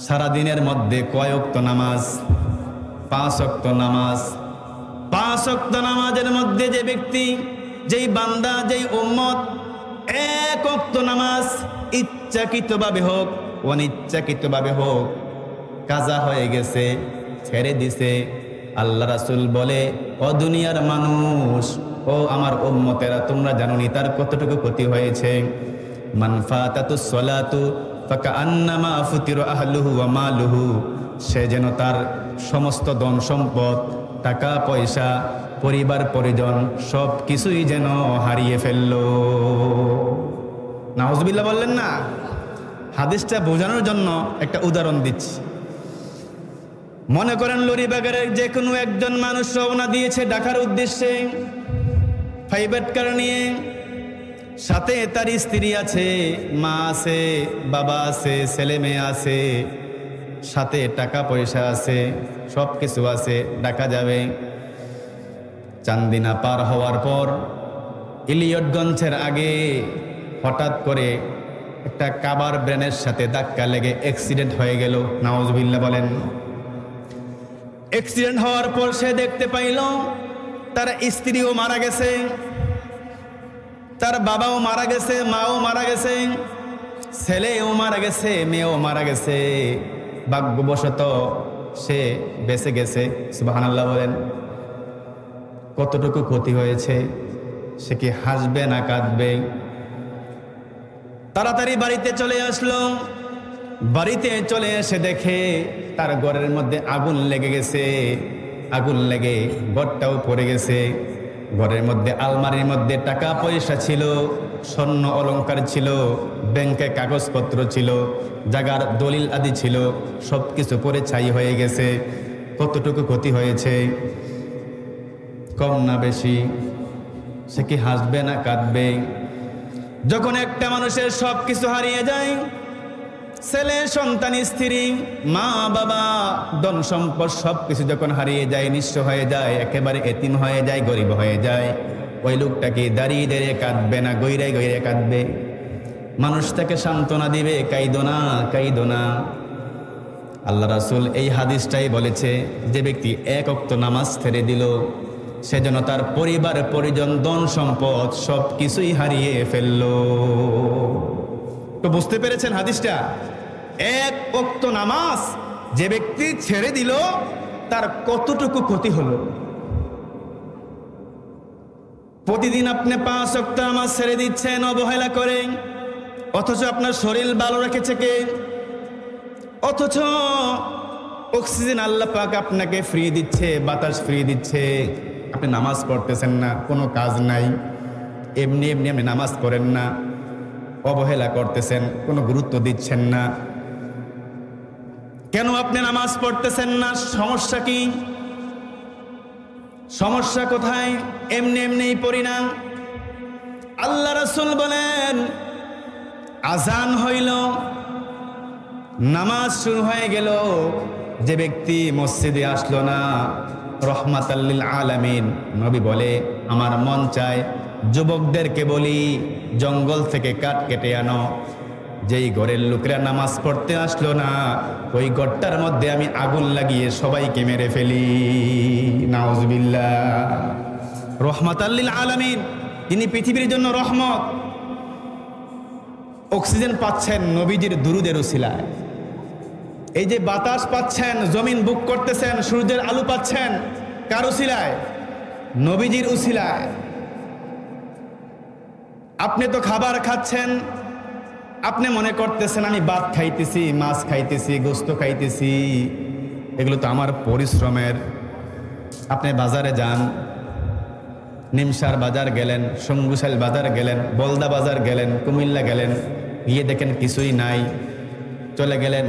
সারাদিনের মধ্যে কয় ওয়াক্ত নামাজ? 5 ওয়াক্ত নামাজ। 5 ওয়াক্ত নামাজের মধ্যে যে ব্যক্তি, যেই বান্দা, যেই উম্মত 1 ওয়াক্ত নামাজ ইচ্ছাকৃতভাবে হোক অনিচ্ছাকৃতভাবে হোক কাজা হয়ে গেছে, ছেড়ে দিছে, আল্লাহ রাসূল বলে, ও দুনিয়ার মানুষ, ও আমার উম্মতেরা, তোমরা জানো নি তার কতটুকু ক্ষতি হয়েছে। মান ফাতাতুস সালাতু ফাকান্নামা ফুতিরা আহলুহু ওয়া মালুহু। সে যেন তার সমস্ত ধন সম্পদ, টাকা পয়সা, পরিবার পরিজন সব কিছুই যেন হারিয়ে ফেললো। নাউজুবিল্লাহ বললেন না? হাদিসটা বোঝানোর জন্য একটা উদাহরণ দিচ্ছি। মনে করেন লরিবাগারের যে কোনো একজন মানুষ রওনা দিয়েছে ঢাকার উদ্দেশ্যে, প্রাইভেট কার নিয়ে, সাথে তার স্ত্রী আছে, মা আছে, বাবা আছে, ছেলে মেয়ে আছে, সাথে টাকা পয়সা আছে, সব কিছু আছে, ঢাকা যাবে। চান্দিনা পার হওয়ার পর ইলিয়টগঞ্জের আগে হঠাৎ করে একটা কাবার ব্রেনের সাথে ধাক্কা লেগে অ্যাক্সিডেন্ট হয়ে গেল। নাউজুবিল্লাহ বলেন। অ্যাক্সিডেন্ট হওয়ার পর সে দেখতে পাইল তার স্ত্রীও মারা গেছে, তার বাবাও মারা গেছে, মাও মারা গেছে, ছেলেও মারা গেছে, মেয়েও মারা গেছে। ভাগ্যবশত সে বেঁচে গেছে। সুবহানাল্লাহ বলেন। কতটুকু ক্ষতি হয়েছে? সে কি হাসবে না কাঁদবে? তাড়াতাড়ি বাড়িতে চলে আসলো। বাড়িতে চলে এসে দেখে তার ঘরের মধ্যে আগুন লেগে গেছে। আগুন লেগে ঘরটাও পড়ে গেছে। ঘরের মধ্যে আলমারির মধ্যে টাকা পয়সা ছিল, স্বর্ণ অলংকার ছিল, ব্যাংকে কাগজপত্র ছিল, জাগার দলিল আদি ছিল, সব কিছু পরে ছাই হয়ে গেছে। কতটুকু ক্ষতি হয়েছে? কম না বেশি? সে কি হাসবে না কাঁদবে? যখন একটা মানুষের সব কিছু হারিয়ে যায়, ছেলে, সন্তান, স্ত্রী, মা, বাবা, ধন সম্পদ সব কিছু যখন হারিয়ে যায়, নিঃস্ব হয়ে যায়, একেবারে এতিম হয়ে যায়, গরিব হয়ে যায়, ওই লোকটাকে দাঁড়িয়ে দাঁড়িয়ে কাঁদবে না গইরে গইরে কাঁদবে? মানুষ তাকে সান্ত্বনা দিবে, কাইদো না, কাইদো না। আল্লাহ রাসূল এই হাদিসটাই বলেছে, যে ব্যক্তি এক ওয়াক্ত নামাজ ছেড়ে দিল, সে যেন তার পরিবার পরিজন, ধন সম্পদ সব কিছুই হারিয়ে ফেলল। তো বুঝতে পেরেছেন হাদিসটা? এক ওয়াক্ত নামাজ যে ব্যক্তি ছেড়ে দিল, তার কতটুকু ক্ষতি হলো। প্রতিদিন আপনি 5 ওয়াক্ত নামাজ ছেড়ে দিচ্ছেন অবহেলা করে, অথচ আপনার শরীর ভালো রেখেছে কে? অথচ অক্সিজেন আল্লাহ পাক আপনাকে ফ্রি দিচ্ছে, বাতাস ফ্রি দিচ্ছে, আপনি নামাজ পড়তেছেন না, কোনো কাজ নাই, এমনি এমনি আপনি নামাজ পড়েন না, অবহেলা করতেছেন, কোনো গুরুত্ব দিচ্ছেন না। কেন আপনি নামাজ পড়তেছেন না? সমস্যা কি? সমস্যা কোথায়? এমনি এমনিই পড়ি না। আল্লাহ রাসূল বলেন, আজান হইল, নামাজ শুরু হয়ে গেল, যে ব্যক্তি মসজিদে আসলো না, রহমাতাল লিল আলামিন। নবী বলে, আমার মন চায় যুবকদেরকে বলি, জঙ্গল থেকে কাঠ কেটে আনো, যেই ঘরের লোকেরা নামাজ পড়তে আসলো না, ওই ঘরটার মধ্যে আমি আগুন লাগিয়ে সবাইকে মেরে ফেলি। নাউজুবিল্লাহ। রহমাতাল লিল আলামিন, তিনি পৃথিবীর জন্য রহমত। অক্সিজেন পাচ্ছেন নবীজির দুরুদের উসিলায়, এই যে বাতাস পাচ্ছেন, জমিন বুক করতেছেন, সূর্যের আলো পাচ্ছেন, কার উসিলায়? নবীজির উসিলায়। আপনি তো খাবার খাচ্ছেন, আপনি মনে করতেছেন আমি ভাত খাইতেছি, মাছ খাইতেছি, গোস্ত খাইতেছি, এগুলো তো আমার পরিশ্রমের। আপনি বাজারে যান, নিমসার বাজার গেলেন, সঙ্গুশাল বাজার গেলেন, বলদা বাজার গেলেন, কুমিল্লা গেলেন, গিয়ে দেখেন কিছুই নাই। চলে গেলেন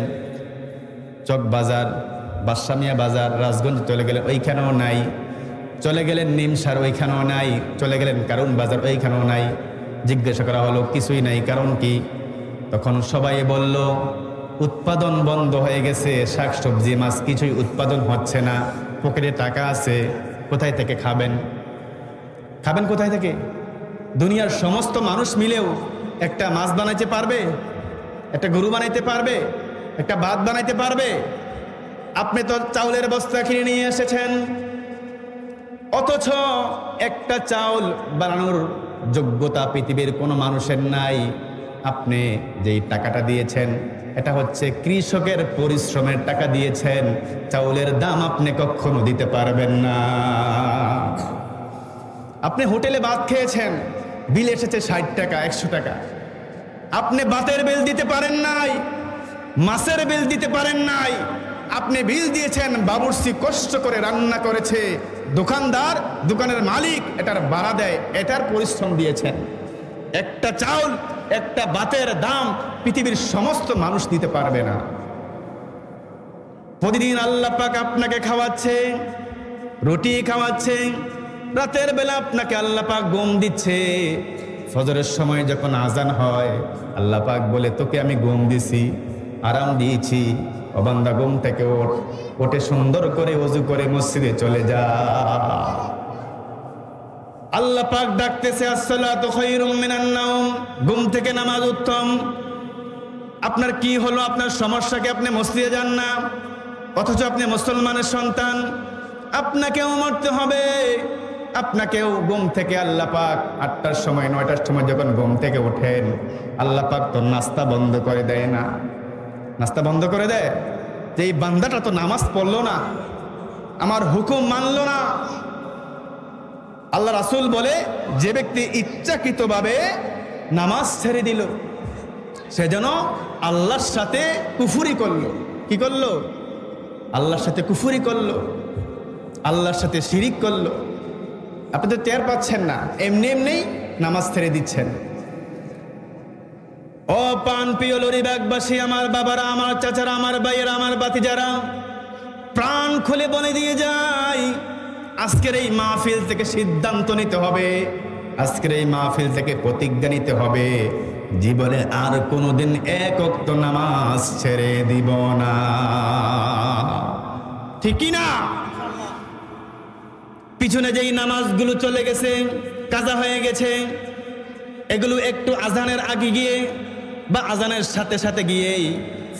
চক বাজার, বাদশামিয়া বাজার, রাজগঞ্জ চলে গেলেন, ওইখানেও নাই। চলে গেলেন নিমসার, ওইখানেও নাই। চলে গেলেন কারণ বাজার, ওইখানেও নাই। জিজ্ঞাসা করা হলো কিছুই নাই, কারণ কি? তখন সবাই বলল উৎপাদন বন্ধ হয়ে গেছে, শাকসবজি মাছ কিছুই উৎপাদন হচ্ছে না, পকেটে টাকা আছে, কোথায় থেকে খাবেন? খাবেন কোথায় থেকে? দুনিয়ার সমস্ত মানুষ মিলেও একটা মাছ বানাইতে পারবে? একটা গরু বানাইতে পারবে? একটা ভাত বানাইতে পারবে? আপনি তো চাউলের বস্তা কিনে নিয়ে এসেছেন, অথচ একটা চাউল বানানোর যোগ্যতা পৃথিবীর কোনো মানুষের নাই। আপনি যেই টাকাটা দিয়েছেন এটা হচ্ছে কৃষকের পরিশ্রমের টাকা দিয়েছেন, চাউলের দাম আপনি কখনো দিতে পারবেন না। আপনি হোটেলে ভাত খেয়েছেন, বিল এসেছে 60 টাকা, 100 টাকা, আপনি ভাতের বিল দিতে পারেন নাই, মাছের বিল দিতে পারেন নাই। আপনি বিল দিয়েছেন, বাবুর্চি কষ্ট করে রান্না করেছে, দোকানদার, দোকানের মালিক এটার ভাড়া দেয়, এটার পরিশ্রম দিয়েছেন। একটা চাউল, একটা ভাতের দাম পৃথিবীর সমস্ত মানুষ দিতে পারবে না। প্রতিদিন আল্লাহ পাক আপনাকে খাওয়াচ্ছে, রুটি খাওয়াচ্ছে, রাতের বেলা আপনাকে আল্লাহ পাক ঘুম দিচ্ছে। ফজরের সময় যখন আজান হয় আল্লাহ পাক বলে তোকে আমি ঘুম দিছি, আরাম দিয়েছি, ও বান্দা ঘুম থেকে ওঠ, ওঠে সুন্দর করে ওযু করে মসজিদে চলে যা। আল্লাহ পাক ডাকতেছে আসসালাতু খায়রুম মিনান নাওম, ঘুম থেকে নামাজ উত্তম। আপনার কি হলো? আপনার সমস্যাকে আপনি মসজিদে যান না, অথচ আপনি মুসলমানের সন্তান, আপনাকেও মরতে হবে। আপনাকেও ঘুম থেকে আল্লাহ পাক 8টার সময় 9টার সময় যখন ঘুম থেকে ওঠেন আল্লাহ পাক তো নাস্তা বন্ধ করে দেয় না? নাস্তা বন্ধ করে দেয় যে এই বান্দাটা তো নামাজ পড়লো না, আমার হুকুম মানলো না। আল্লাহ রাসূল বলে যে ব্যক্তি ইচ্ছাকৃতভাবে নামাজ ছেড়ে দিল সে যেন আল্লাহর সাথে কুফরি করলো। কি করলো? আল্লাহর সাথে কুফরি করলো, আল্লাহর সাথে শিরিক করলো। আপনি তো টের পাচ্ছেন না, এমনি এমনি নামাজ ছেড়ে দিচ্ছেন। ও পান প্রিয় লরিবাগবাসী, আমার বাবারা, আমার চাচারা, আমার ভাইয়েরা, আমার বাতিজারা, প্রাণ খুলে বলে দিয়ে যায়, আজকের এই মাহফিল থেকে সিদ্ধান্ত নিতে হবে, আজকের এই মাহফিল থেকে প্রতিজ্ঞা নিতে হবে, জীবনে আর কোনোদিন এক ওয়াক্ত নামাজ ছেড়ে দিব না। ঠিক কি না? পিছনে যেই নামাজগুলো চলে গেছে, কাজা হয়ে গেছে, এগুলো একটু আজানের আগে গিয়ে বা আজানের সাথে সাথে গিয়েই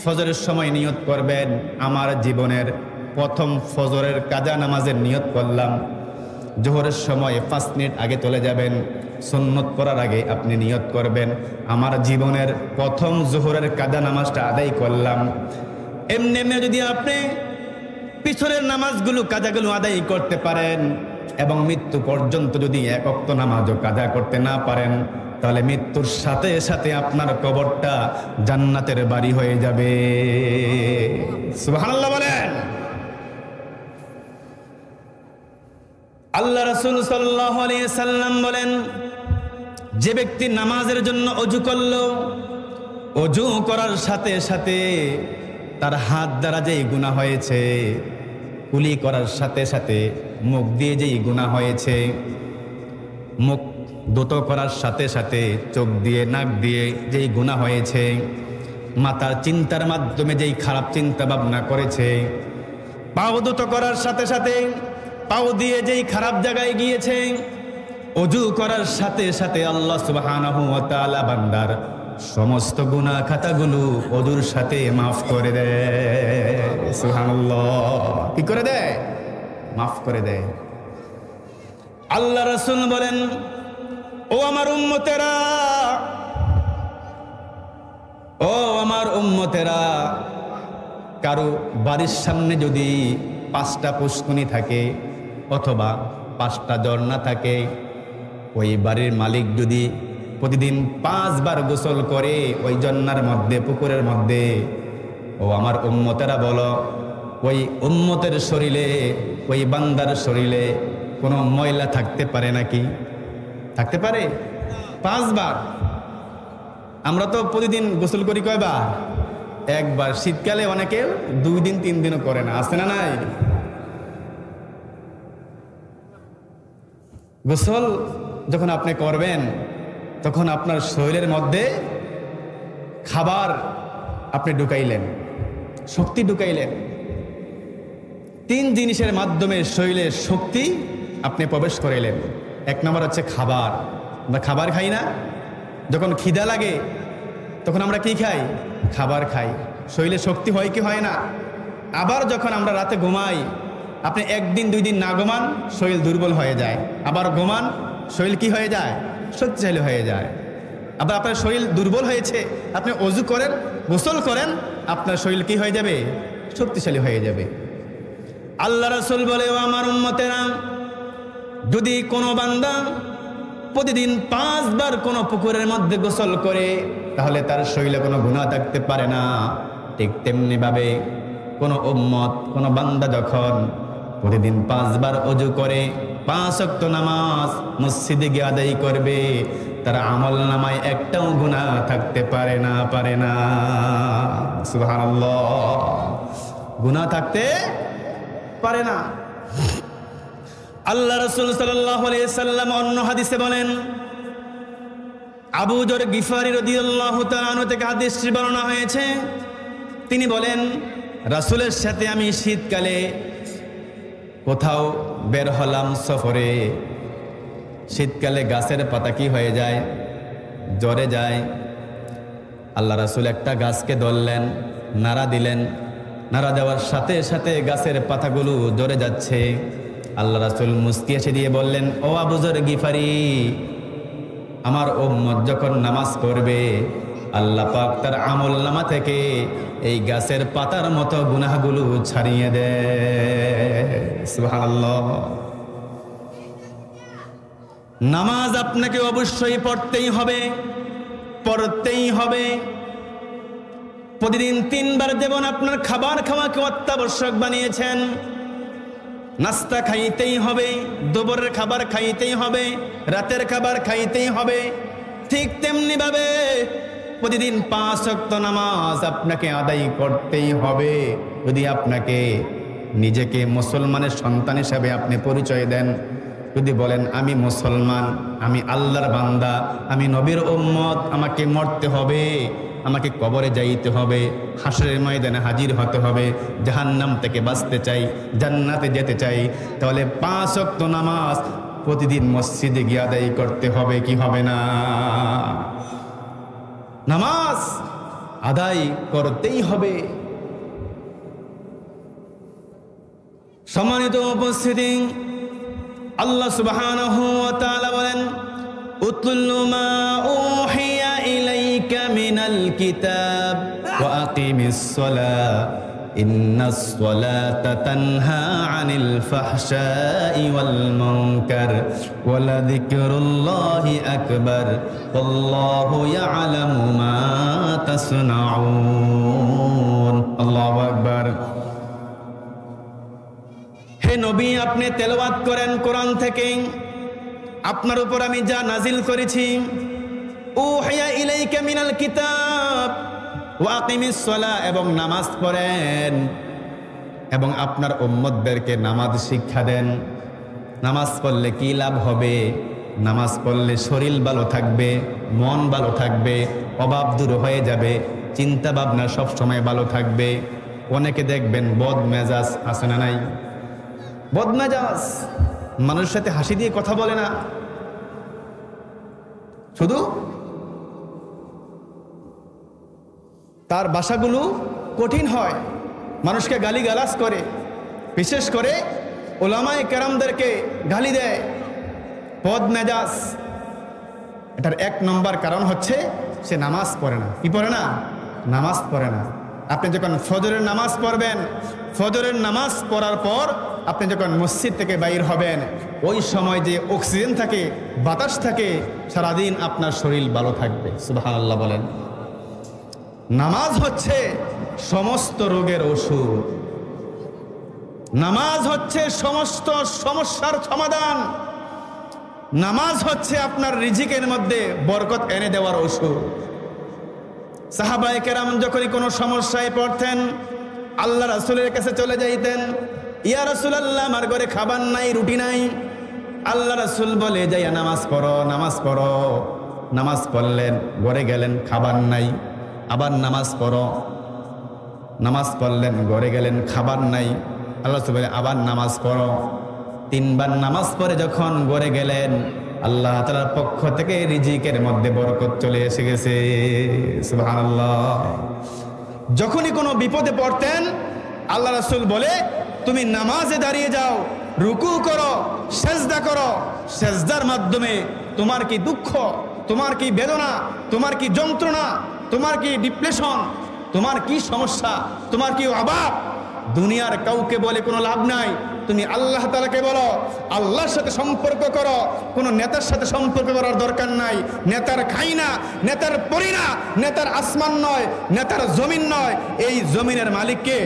ফজরের সময় নিয়ত করবেন, আমার জীবনের প্রথম ফজরের কাজা নামাজের নিয়ত করলাম। জোহরের সময় 5 মিনিট আগে চলে যাবেন, সুন্নত পড়ার আগে আপনি নিয়ত করবেন, আমার জীবনের প্রথম জোহরের কাজা নামাজটা আদায় করলাম। এমনি এমনি যদি আপনি পিছনের নামাজগুলো কাজাগুলো আদায় করতে পারেন এবং মৃত্যু পর্যন্ত যদি এক ওয়াক্ত নামাজও কাজা করতে না পারেন, তাহলে মৃত্যুর সাথে সাথে আপনার কবরটা জান্নাতের বাড়ি হয়ে যাবে। সুবহানাল্লাহ বলেন। আল্লাহ রাসূল সাল্লাল্লাহু আলাইহি সাল্লাম বলেন, যে ব্যক্তি নামাজের জন্য অজু করলো, অজু করার সাথে সাথে তার হাত দ্বারা যেই গুনাহ হয়েছে, কুলি করার সাথে সাথে মুখ দিয়ে যেই গুনাহ হয়েছে, মুখ দুত করার সাথে সাথে চোখ দিয়ে নাক দিয়ে যেই গুনাহ হয়েছে, মাথার চিন্তার মাধ্যমে যেই খারাপ চিন্তা ভাবনা করেছে, পাও দুত করার সাথে সাথে পাও দিয়ে যেই খারাপ জায়গায় গিয়েছে, অজু করার সাথে সাথে আল্লাহ সুবহানাহু ওয়া তাআলা বান্দার সমস্ত গুনাহ খাতাগুলো অজুর সাথে মাফ করে দেয়। সুবহানাল্লাহ। কি করে দেয়? মাফ করে দেয়। আল্লাহ রাসূল বলেন, ও আমার উম্মতেরা, ও আমার উম্মতেরা, কারো বাড়ির সামনে যদি 5টা পুষ্কুনি থাকে, অথবা 5টা ঝর্ণা থাকে, ওই বাড়ির মালিক যদি প্রতিদিন 5 বার গোসল করে ওই ঝর্ণার মধ্যে, পুকুরের মধ্যে, ও আমার উম্মতেরা বলো, ওই উম্মতের শরীরে, ওই বান্দার শরীরে কোনো ময়লা থাকতে পারে নাকি? থাকতে পারে? 5 বার। আমরা তো প্রতিদিন গোসল করি কয়বার? একবার। শীতকালে অনেকে 2 দিন 3 দিনও করে না, আছে না নাই? গোসল যখন আপনি করবেন তখন আপনার শরীরের মধ্যে খাবার আপনি ঢুকাইলেন, শক্তি ঢুকাইলেন। 3 জিনিসের মাধ্যমে শরীরের শক্তি আপনি প্রবেশ করাইলেন। 1 নম্বর হচ্ছে খাবার। আমরা খাবার খাই না? যখন খিদা লাগে তখন আমরা কি খাই? খাবার খাই। শরীরে শক্তি হয় কি হয় না? আবার যখন আমরা রাতে ঘুমাই, আপনি 1 দিন 2 দিন না ঘুমান, শরীর দুর্বল হয়ে যায়। আবার ঘুমান, শরীর কি হয়ে যায়? শক্তিশালী হয়ে যায়। আবার আপনার শরীর দুর্বল হয়েছে, আপনি ওযু করেন, গোসল করেন, আপনার শরীর কি হয়ে যাবে? শক্তিশালী হয়ে যাবে। আল্লাহ রাসূল বলে, ও আমার উম্মতেরা, যদি কোনো বান্দা প্রতিদিন 5 বার কোনো পুকুরের মধ্যে গোসল করে তাহলে তার শরীরে কোনো গুনাহ থাকতে পারে না। ঠিক তেমনি ভাবে কোনো উম্মত, কোনো বান্দা যখন প্রতিদিন 5 বার ওযু করে, 5 ওয়াক্ত নামাজ মসজিদে গিয়ে আদায় করবে, তার আমল নামায় একটাও গুনাহ থাকতে পারে না, পারে না। সুবহানাল্লাহ, গুনাহ থাকতে পারে না। আল্লাহ রাসূল সাল্লাল্লাহু আলাইহি সাল্লাম অন্য হাদিসে বলেন, আবু যর গিফারি রাদিয়াল্লাহু তাআলা আনহু থেকে হাদিসটি বর্ণনা হয়েছে, তিনি বলেন, রাসূলের সাথে আমি শীতকালে কোথাও বের হলাম সফরে। শীতকালে গাছের পাতা কি হয়ে যায়? ঝরে যায়। আল্লাহ রাসূল একটা গাছকে ধরলেন, নাড়া দিলেন, নাড়া দেওয়ার সাথে সাথে গাছের পাতাগুলো ঝরে যাচ্ছে। আল্লাহ রাসূল মুস্কি এসে দিয়ে বললেন, ও আবু যর গিফারি, আমার উম্মত যখন নামাজ পড়বে আল্লাহ পাক তার আমলনামা থেকে এই গাছের পাতার মতো গুনাহগুলো ছাড়িয়ে দেয়। সুবহানাল্লাহ। নামাজ আপনাকে অবশ্যই পড়তেই হবে, পড়তেই হবে। প্রতিদিন 3 বার যেমন আপনার খাবার খাওয়াকে অত্যাবশ্যক বানিয়েছেন, নাস্তা খাইতেই হবে, দুপুরের খাবার খাইতেই হবে, রাতের খাবার খাইতেই হবে, ঠিক তেমনি ভাবে প্রতিদিন 5 ওয়াক্ত নামাজ আপনাকে আদায় করতেই হবে। যদি আপনাকে নিজেকে মুসলমানের সন্তান হিসেবে আপনি পরিচয় দেন, যদি বলেন আমি মুসলমান, আমি আল্লাহর বান্দা, আমি নবীর উম্মত, আমাকে মরতে হবে, আমাকে কবরে যাইতে হবে, হাসরের ময়দানে হাজির হতে হবে, জাহান্নাম থেকে বাঁচতে চাই, জান্নাতে যেতে চাই, তাহলে 5 ওয়াক্ত নামাজ প্রতিদিন মসজিদে গিয়ে আদায় করতে হবে, কি হবে না? নামাজ আদায় করতেই হবে। সম্মানিত উপস্থিতি, আল্লাহ সুবহানাহু ওয়া তাআলা বলেন, উতলু মা উহিয়া ইলাইকা মিনাল কিতাব ওয়া আকিমিস সালাহ ইন্নাস সালাতা তানহা আনিল ফাহশাই ওয়াল মুনকার ওয়া লাযিকরুল্লাহি আকবার ওয়াল্লাহু ইয়ালামু মা তাসনাউন। আল্লাহু আকবার। হে নবী, আপনি তেলাওয়াত করেন কোরআন থেকে, আপনার উপর আমি যা নাজিল করেছি। উহিয়া ইলাইকা মিনাল কিতাব ওয়া আকিমিস সালাহ, এবং নামাজ পড়েন এবং আপনার উম্মতদেরকে নামাজ শিক্ষা দেন। নামাজ পড়লে কি লাভ হবে? নামাজ পড়লে শরীর ভালো থাকবে, মন ভালো থাকবে, অভাব দূর হয়ে যাবে, চিন্তা ভাবনা সব সময় ভালো থাকবে। অনেকে দেখবেন বদ মেজাজ আছে না নাই? বদমেজাজ, মানুষের সাথে হাসি দিয়ে কথা বলে না, শুধু তার ভাষাগুলো কঠিন হয়, মানুষকে গালিগালাজ করে, বিশেষ করে উলামায়ে কেরামদেরকে গালি দেয়। বদমেজাজ, এটার 1 নম্বর কারণ হচ্ছে সে নামাজ পড়ে না। কি পড়ে না? নামাজ পড়ে না। আপনি যখন ফজরের নামাজ পড়বেন, ফজরের নামাজ পড়ার পর আপনি যখন মসজিদ থেকে বাইর হবেন ওই সময় যে অক্সিজেন থাকে, বাতাস থাকে, সারাদিন আপনার শরীর ভালো থাকবে। সুবহানাল্লাহ বলেন। নামাজ হচ্ছে সমস্ত রোগের ওষুধ। নামাজ হচ্ছে সমস্ত সমস্যার সমাধান। নামাজ হচ্ছে আপনার রিজিকের মধ্যে বরকত এনে দেওয়ার ওষুধ। সাহাবায়ে কেরাম যখনই কোনো সমস্যায় পড়তেন আল্লাহ রাসূলের কাছে চলে যাইতেন, ইয়া রাসূলুল্লাহ আমার ঘরে খাবার নাই, রুটি নাই। আল্লাহ রাসূল বলে যাইয়া নামাজ পড়ো, নামাজ পড়ো। নামাজ পড়লেন, ঘরে গেলেন, খাবার নাই, আবার নামাজ পড়ো। নামাজ পড়লেন, ঘরে গেলেন, খাবার নাই। আল্লাহ রাসূল বলে আবার নামাজ পড়ো। 3 বার নামাজ পড়ে যখন ঘরে গেলেন আল্লাহ তাআলার পক্ষ থেকে রিজিকের মধ্যে বরকত চলে এসে গেছে। সুবহানাল্লাহ। যখনই কোনো বিপদে পড়তেন আল্লাহ রাসূল বলে তুমি নামাজে দাঁড়িয়ে যাও, রুকু করো, সেজদা করো। সেজদার মাধ্যমে তোমার কি দুঃখ, তোমার কি বেদনা, তোমার কি যন্ত্রণা, তোমার কি ডিপ্রেশন, তোমার কি সমস্যা, তোমার কি অভাব, দুনিয়ার কাউকে বলে কোনো লাভ নাই। তুমি আল্লাহ তাআলাকে বলো, আল্লাহর সাথে সম্পর্ক করো। কোনো নেতার সাথে সম্পর্ক করার দরকার নাই। নেতার খাই না, নেতার পড়ি না, নেতার আসমান নয়, নেতার জমিন নয়। এই জমিনের মালিক কে?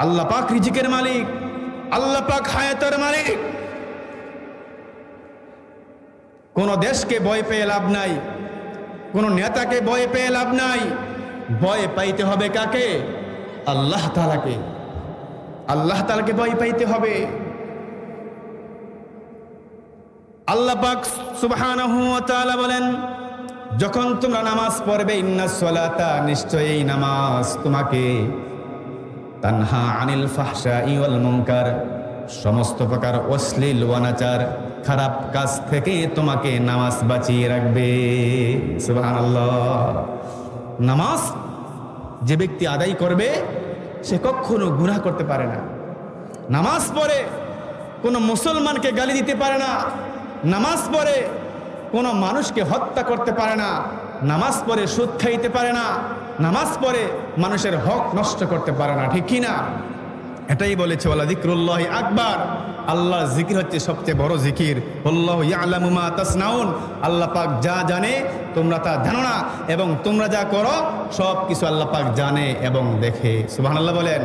আল্লাহ পাক রিজিকের মালিক, আল্লাহ পাক হায়াতের মালিক। কোন দেশকে ভয় পেয়ে লাভ নাই, কোন নেতাকে ভয় পেয়ে লাভ নাই। ভয় পাইতে হবে কাকে? আল্লাহ তাআলাকে। আল্লাহ তাআলাকে ভয় পাইতে হবে। আল্লাহ পাক সুবহানাহু ওয়া তাআলা বলেন যখন তোমরা নামাজ পড়বে, ইন্নাস সালাতা, নিশ্চয়ই নামাজ তোমাকে তানহা আনিল ফাহশাই ওয়াল মুনকার, সমস্ত প্রকার অশ্লীল অনাচার খারাপ কাজ থেকে তোমাকে নামাজ বাঁচিয়ে রাখবে। সুবহানাল্লাহ। নামাজ যে ব্যক্তি আদায় করবে সে কখনো গুনাহ করতে পারে না। নামাজ পড়ে কোনো মুসলমানকে গালি দিতে পারে না। নামাজ পড়ে কোনো মানুষকে হত্যা করতে পারে না। নামাজ পড়ে সুদ খাইতে পারে না। নামাজ পড়ে মানুষের হক নষ্ট করতে পারে না। ঠিক কি না? এটাই বলেছে ওয়ালা যিকরুল্লাহি আকবার। আল্লাহর জিকির হচ্ছে সবচেয়ে বড় জিকির। আল্লাহু ইয়ালামু মা তাসনাউন। আল্লাহ পাক যা জানে তোমরা তা জানো না, এবং তোমরা যা করো সব কিছু আল্লাহ পাক জানে এবং দেখে। সুবহানাল্লাহ বলেন।